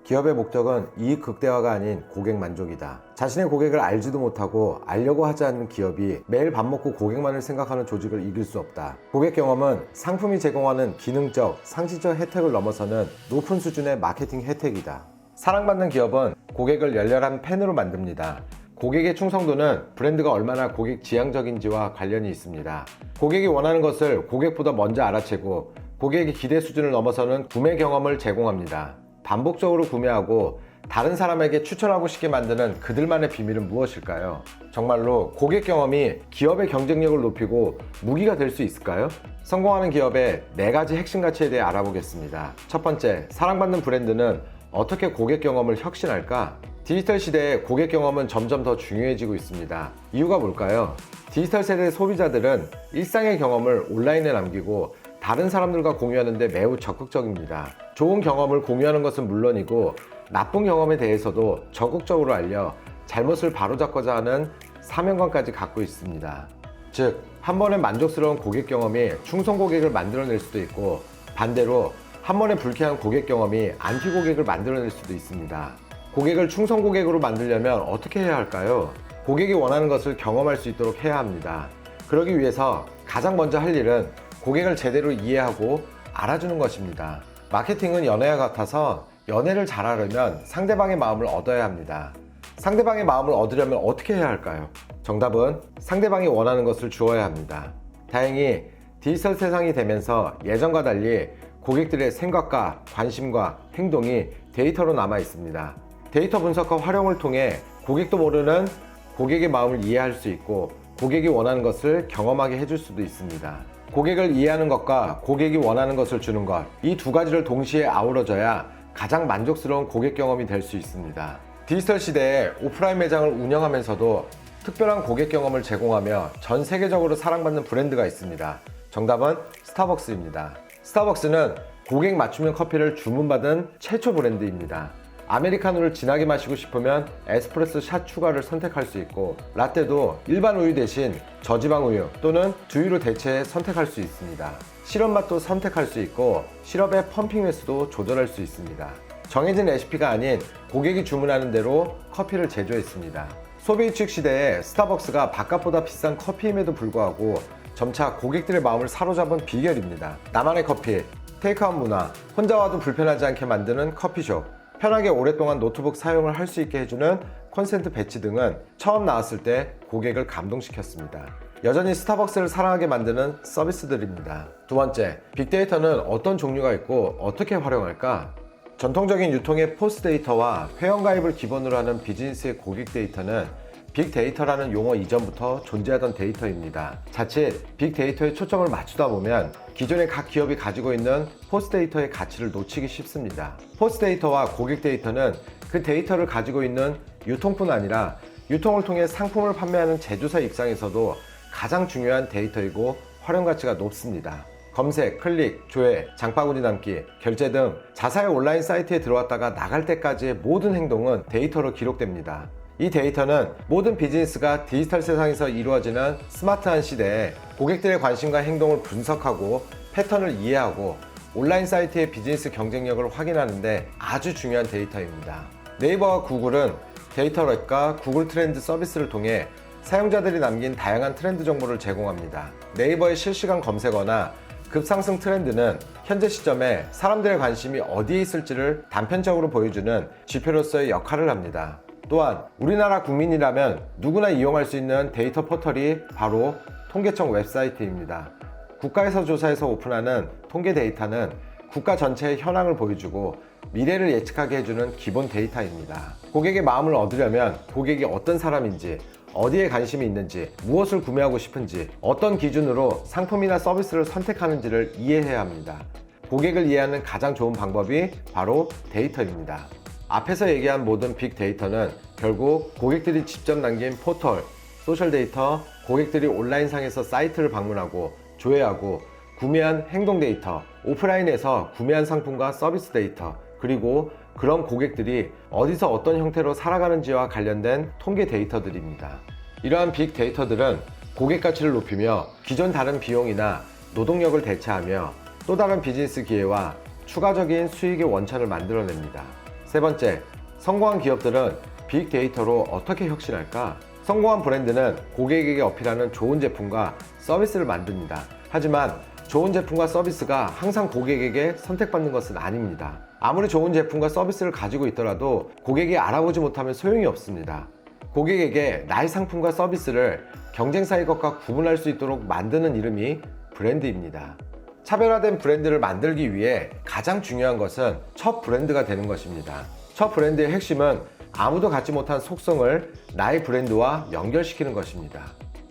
기업의 목적은 이익 극대화가 아닌 고객 만족이다. 자신의 고객을 알지도 못하고 알려고 하지 않는 기업이 매일 밥 먹고 고객만을 생각하는 조직을 이길 수 없다. 고객 경험은 상품이 제공하는 기능적, 상시적 혜택을 넘어서는 높은 수준의 마케팅 혜택이다. 사랑받는 기업은 고객을 열렬한 팬으로 만듭니다. 고객의 충성도는 브랜드가 얼마나 고객 지향적인지와 관련이 있습니다. 고객이 원하는 것을 고객보다 먼저 알아채고 고객의 기대 수준을 넘어서는 구매 경험을 제공합니다. 반복적으로 구매하고 다른 사람에게 추천하고 싶게 만드는 그들만의 비밀은 무엇일까요? 정말로 고객 경험이 기업의 경쟁력을 높이고 무기가 될 수 있을까요? 성공하는 기업의 4가지 핵심 가치에 대해 알아보겠습니다. 첫 번째, 사랑받는 브랜드는 어떻게 고객 경험을 혁신할까? 디지털 시대에 고객 경험은 점점 더 중요해지고 있습니다. 이유가 뭘까요? 디지털 세대 소비자들은 일상의 경험을 온라인에 남기고 다른 사람들과 공유하는 데 매우 적극적입니다. 좋은 경험을 공유하는 것은 물론이고 나쁜 경험에 대해서도 적극적으로 알려 잘못을 바로잡고자 하는 사명감까지 갖고 있습니다. 즉, 한 번에 만족스러운 고객 경험이 충성 고객을 만들어낼 수도 있고 반대로 한 번에 불쾌한 고객 경험이 안티 고객을 만들어낼 수도 있습니다. 고객을 충성 고객으로 만들려면 어떻게 해야 할까요? 고객이 원하는 것을 경험할 수 있도록 해야 합니다. 그러기 위해서 가장 먼저 할 일은 고객을 제대로 이해하고 알아주는 것입니다. 마케팅은 연애와 같아서 연애를 잘하려면 상대방의 마음을 얻어야 합니다. 상대방의 마음을 얻으려면 어떻게 해야 할까요? 정답은 상대방이 원하는 것을 주어야 합니다. 다행히 디지털 세상이 되면서 예전과 달리 고객들의 생각과 관심과 행동이 데이터로 남아 있습니다. 데이터 분석과 활용을 통해 고객도 모르는 고객의 마음을 이해할 수 있고 고객이 원하는 것을 경험하게 해줄 수도 있습니다. 고객을 이해하는 것과 고객이 원하는 것을 주는 것, 이 2가지를 동시에 아우러져야 가장 만족스러운 고객 경험이 될 수 있습니다. 디지털 시대에 오프라인 매장을 운영하면서도 특별한 고객 경험을 제공하며 전 세계적으로 사랑받는 브랜드가 있습니다. 정답은 스타벅스입니다. 스타벅스는 고객 맞춤형 커피를 주문받은 최초 브랜드입니다. 아메리카노를 진하게 마시고 싶으면 에스프레소 샷 추가를 선택할 수 있고 라떼도 일반 우유 대신 저지방 우유 또는 두유로 대체해 선택할 수 있습니다. 시럽 맛도 선택할 수 있고 시럽의 펌핑 횟수도 조절할 수 있습니다. 정해진 레시피가 아닌 고객이 주문하는 대로 커피를 제조했습니다. 소비위축 시대에 스타벅스가 바깥보다 비싼 커피임에도 불구하고 점차 고객들의 마음을 사로잡은 비결입니다. 나만의 커피, 테이크아웃 문화, 혼자 와도 불편하지 않게 만드는 커피숍, 편하게 오랫동안 노트북 사용을 할 수 있게 해주는 콘센트 배치 등은 처음 나왔을 때 고객을 감동시켰습니다. 여전히 스타벅스를 사랑하게 만드는 서비스들입니다. 두 번째, 빅데이터는 어떤 종류가 있고 어떻게 활용할까? 전통적인 유통의 포스 데이터와 회원가입을 기본으로 하는 비즈니스의 고객 데이터는 빅데이터라는 용어 이전부터 존재하던 데이터입니다. 자칫 빅데이터에 초점을 맞추다 보면 기존의 각 기업이 가지고 있는 포스 데이터의 가치를 놓치기 쉽습니다. 포스 데이터와 고객 데이터는 그 데이터를 가지고 있는 유통뿐 아니라 유통을 통해 상품을 판매하는 제조사 입장에서도 가장 중요한 데이터이고 활용 가치가 높습니다. 검색, 클릭, 조회, 장바구니 담기, 결제 등 자사의 온라인 사이트에 들어왔다가 나갈 때까지의 모든 행동은 데이터로 기록됩니다. 이 데이터는 모든 비즈니스가 디지털 세상에서 이루어지는 스마트한 시대에 고객들의 관심과 행동을 분석하고 패턴을 이해하고 온라인 사이트의 비즈니스 경쟁력을 확인하는데 아주 중요한 데이터입니다. 네이버와 구글은 데이터랩과 구글 트렌드 서비스를 통해 사용자들이 남긴 다양한 트렌드 정보를 제공합니다. 네이버의 실시간 검색어나 급상승 트렌드는 현재 시점에 사람들의 관심이 어디에 있을지를 단편적으로 보여주는 지표로서의 역할을 합니다. 또한 우리나라 국민이라면 누구나 이용할 수 있는 데이터 포털이 바로 통계청 웹사이트입니다. 국가에서 조사해서 오픈하는 통계 데이터는 국가 전체의 현황을 보여주고 미래를 예측하게 해주는 기본 데이터입니다. 고객의 마음을 얻으려면 고객이 어떤 사람인지, 어디에 관심이 있는지, 무엇을 구매하고 싶은지, 어떤 기준으로 상품이나 서비스를 선택하는지를 이해해야 합니다. 고객을 이해하는 가장 좋은 방법이 바로 데이터입니다. 앞에서 얘기한 모든 빅데이터는 결국 고객들이 직접 남긴 포털, 소셜 데이터, 고객들이 온라인상에서 사이트를 방문하고 조회하고 구매한 행동 데이터, 오프라인에서 구매한 상품과 서비스 데이터, 그리고 그런 고객들이 어디서 어떤 형태로 살아가는지와 관련된 통계 데이터들입니다. 이러한 빅데이터들은 고객 가치를 높이며 기존 다른 비용이나 노동력을 대체하며 또 다른 비즈니스 기회와 추가적인 수익의 원천을 만들어냅니다. 세 번째, 성공한 기업들은 빅데이터로 어떻게 혁신할까? 성공한 브랜드는 고객에게 어필하는 좋은 제품과 서비스를 만듭니다. 하지만 좋은 제품과 서비스가 항상 고객에게 선택받는 것은 아닙니다. 아무리 좋은 제품과 서비스를 가지고 있더라도 고객이 알아보지 못하면 소용이 없습니다. 고객에게 나의 상품과 서비스를 경쟁사의 것과 구분할 수 있도록 만드는 이름이 브랜드입니다. 차별화된 브랜드를 만들기 위해 가장 중요한 것은 첫 브랜드가 되는 것입니다. 첫 브랜드의 핵심은 아무도 갖지 못한 속성을 나의 브랜드와 연결시키는 것입니다.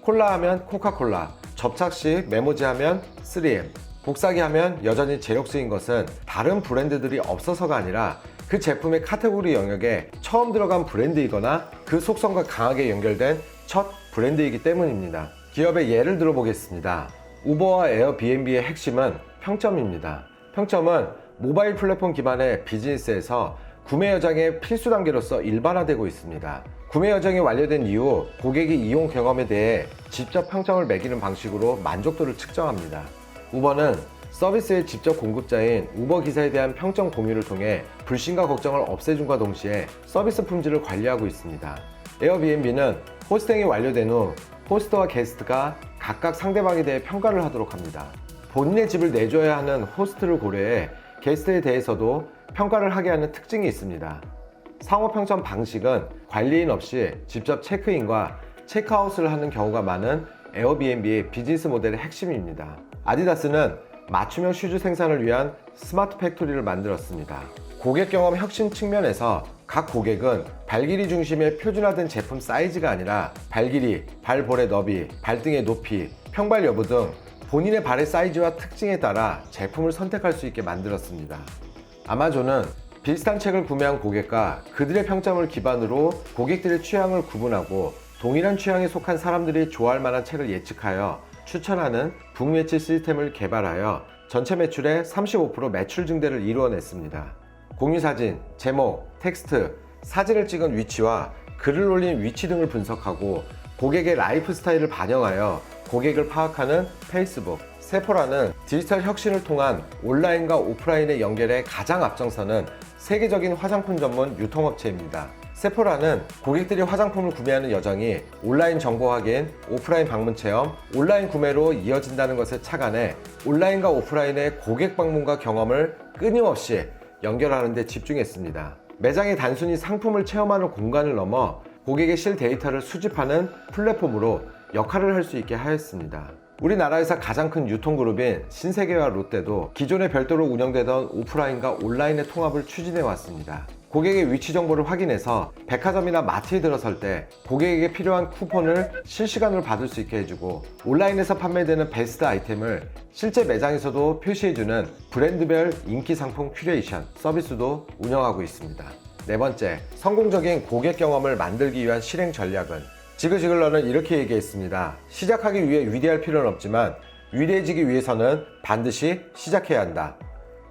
콜라 하면 코카콜라, 접착시 메모지 하면 3M, 복사기 하면 여전히 제력 쓰인 것은 다른 브랜드들이 없어서가 아니라 그 제품의 카테고리 영역에 처음 들어간 브랜드이거나 그 속성과 강하게 연결된 첫 브랜드이기 때문입니다. 기업의 예를 들어보겠습니다. 우버와 에어비앤비의 핵심은 평점입니다. 평점은 모바일 플랫폼 기반의 비즈니스에서 구매 여정의 필수 단계로서 일반화되고 있습니다. 구매 여정이 완료된 이후 고객이 이용 경험에 대해 직접 평점을 매기는 방식으로 만족도를 측정합니다. 우버는 서비스의 직접 공급자인 우버 기사에 대한 평점 공유를 통해 불신과 걱정을 없애준과 동시에 서비스 품질을 관리하고 있습니다. 에어비앤비는 호스팅이 완료된 후 호스트와 게스트가 각각 상대방에 대해 평가를 하도록 합니다. 본인의 집을 내줘야 하는 호스트를 고려해 게스트에 대해서도 평가를 하게 하는 특징이 있습니다. 상호 평점 방식은 관리인 없이 직접 체크인과 체크아웃을 하는 경우가 많은 에어비앤비의 비즈니스 모델의 핵심입니다. 아디다스는 맞춤형 슈즈 생산을 위한 스마트 팩토리를 만들었습니다. 고객 경험 혁신 측면에서 각 고객은 발 길이 중심의 표준화된 제품 사이즈가 아니라 발 길이, 발볼의 너비, 발등의 높이, 평발 여부 등 본인의 발의 사이즈와 특징에 따라 제품을 선택할 수 있게 만들었습니다. 아마존은 비슷한 책을 구매한 고객과 그들의 평점을 기반으로 고객들의 취향을 구분하고 동일한 취향에 속한 사람들이 좋아할 만한 책을 예측하여 추천하는 북매치 시스템을 개발하여 전체 매출의 35% 매출 증대를 이루어냈습니다. 공유사진, 제목, 텍스트, 사진을 찍은 위치와 글을 올린 위치 등을 분석하고 고객의 라이프 스타일을 반영하여 고객을 파악하는 페이스북, 세포라는 디지털 혁신을 통한 온라인과 오프라인의 연결에 가장 앞장서는 세계적인 화장품 전문 유통업체입니다. 세포라는 고객들이 화장품을 구매하는 여정이 온라인 정보 확인, 오프라인 방문 체험, 온라인 구매로 이어진다는 것에 착안해 온라인과 오프라인의 고객 방문과 경험을 끊임없이 연결하는 데 집중했습니다. 매장이 단순히 상품을 체험하는 공간을 넘어 고객의 실 데이터를 수집하는 플랫폼으로 역할을 할 수 있게 하였습니다. 우리나라에서 가장 큰 유통그룹인 신세계와 롯데도 기존에 별도로 운영되던 오프라인과 온라인의 통합을 추진해 왔습니다. 고객의 위치 정보를 확인해서 백화점이나 마트에 들어설 때 고객에게 필요한 쿠폰을 실시간으로 받을 수 있게 해주고 온라인에서 판매되는 베스트 아이템을 실제 매장에서도 표시해주는 브랜드별 인기 상품 큐레이션 서비스도 운영하고 있습니다. 네 번째, 성공적인 고객 경험을 만들기 위한 실행 전략은 지그지글러는 이렇게 얘기했습니다. 시작하기 위해 위대할 필요는 없지만 위대해지기 위해서는 반드시 시작해야 한다.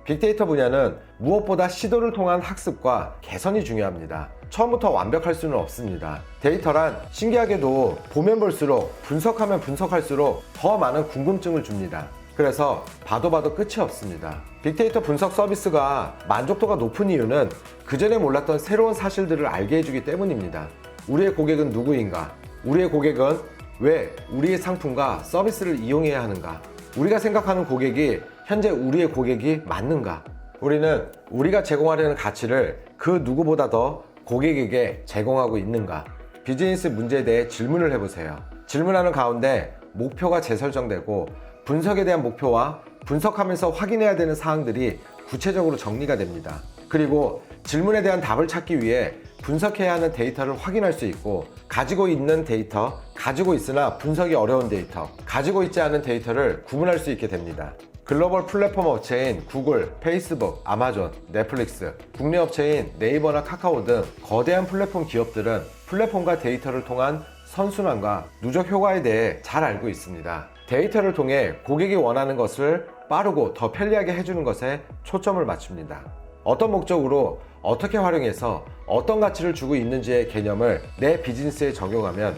빅데이터 분야는 무엇보다 시도를 통한 학습과 개선이 중요합니다. 처음부터 완벽할 수는 없습니다. 데이터란 신기하게도 보면 볼수록 분석하면 분석할수록 더 많은 궁금증을 줍니다. 그래서 봐도 끝이 없습니다. 빅데이터 분석 서비스가 만족도가 높은 이유는 그전에 몰랐던 새로운 사실들을 알게 해주기 때문입니다. 우리의 고객은 누구인가? 우리의 고객은 왜 우리의 상품과 서비스를 이용해야 하는가? 우리가 생각하는 고객이 현재 우리의 고객이 맞는가? 우리는 우리가 제공하려는 가치를 그 누구보다 더 고객에게 제공하고 있는가? 비즈니스 문제에 대해 질문을 해보세요. 질문하는 가운데 목표가 재설정되고 분석에 대한 목표와 분석하면서 확인해야 되는 사항들이 구체적으로 정리가 됩니다. 그리고 질문에 대한 답을 찾기 위해 분석해야 하는 데이터를 확인할 수 있고 가지고 있는 데이터, 가지고 있으나 분석이 어려운 데이터, 가지고 있지 않은 데이터를 구분할 수 있게 됩니다. 글로벌 플랫폼 업체인 구글, 페이스북, 아마존, 넷플릭스, 국내 업체인 네이버나 카카오 등 거대한 플랫폼 기업들은 플랫폼과 데이터를 통한 선순환과 누적 효과에 대해 잘 알고 있습니다. 데이터를 통해 고객이 원하는 것을 빠르고 더 편리하게 해주는 것에 초점을 맞춥니다. 어떤 목적으로 어떻게 활용해서 어떤 가치를 주고 있는지의 개념을 내 비즈니스에 적용하면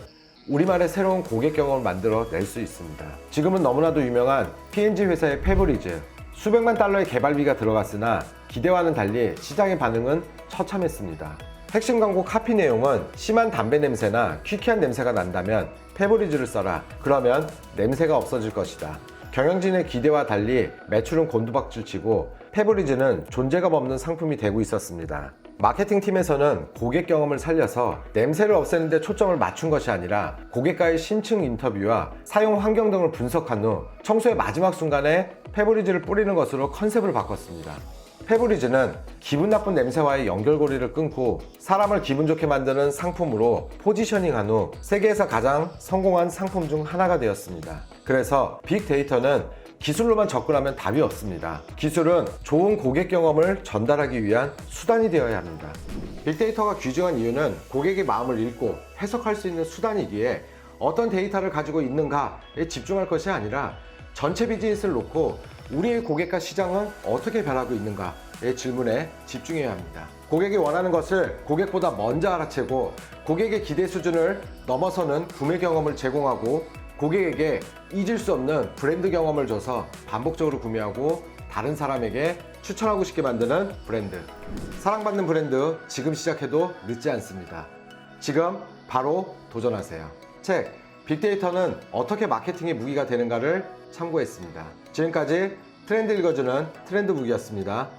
우리만의 새로운 고객 경험을 만들어 낼 수 있습니다. 지금은 너무나도 유명한 P&G 회사의 페브리즈, 수백만 달러의 개발비가 들어갔으나 기대와는 달리 시장의 반응은 처참했습니다. 핵심 광고 카피 내용은 심한 담배 냄새나 퀴퀴한 냄새가 난다면 페브리즈를 써라. 그러면 냄새가 없어질 것이다. 경영진의 기대와 달리 매출은 곤두박질치고 페브리즈는 존재감 없는 상품이 되고 있었습니다. 마케팅 팀에서는 고객 경험을 살려서 냄새를 없애는 데 초점을 맞춘 것이 아니라 고객과의 심층 인터뷰와 사용 환경 등을 분석한 후 청소의 마지막 순간에 페브리즈를 뿌리는 것으로 컨셉을 바꿨습니다. 페브리즈는 기분 나쁜 냄새와의 연결고리를 끊고 사람을 기분 좋게 만드는 상품으로 포지셔닝한 후 세계에서 가장 성공한 상품 중 하나가 되었습니다. 그래서 빅데이터는 기술로만 접근하면 답이 없습니다. 기술은 좋은 고객 경험을 전달하기 위한 수단이 되어야 합니다. 빅데이터가 귀중한 이유는 고객의 마음을 읽고 해석할 수 있는 수단이기에 어떤 데이터를 가지고 있는가에 집중할 것이 아니라 전체 비즈니스를 놓고 우리의 고객과 시장은 어떻게 변하고 있는가의 질문에 집중해야 합니다. 고객이 원하는 것을 고객보다 먼저 알아채고 고객의 기대 수준을 넘어서는 구매 경험을 제공하고 고객에게 잊을 수 없는 브랜드 경험을 줘서 반복적으로 구매하고 다른 사람에게 추천하고 싶게 만드는 브랜드. 사랑받는 브랜드 지금 시작해도 늦지 않습니다. 지금 바로 도전하세요. 책 빅데이터는 어떻게 마케팅의 무기가 되는가를 참고했습니다. 지금까지 트렌드 읽어주는 트렌드북이었습니다.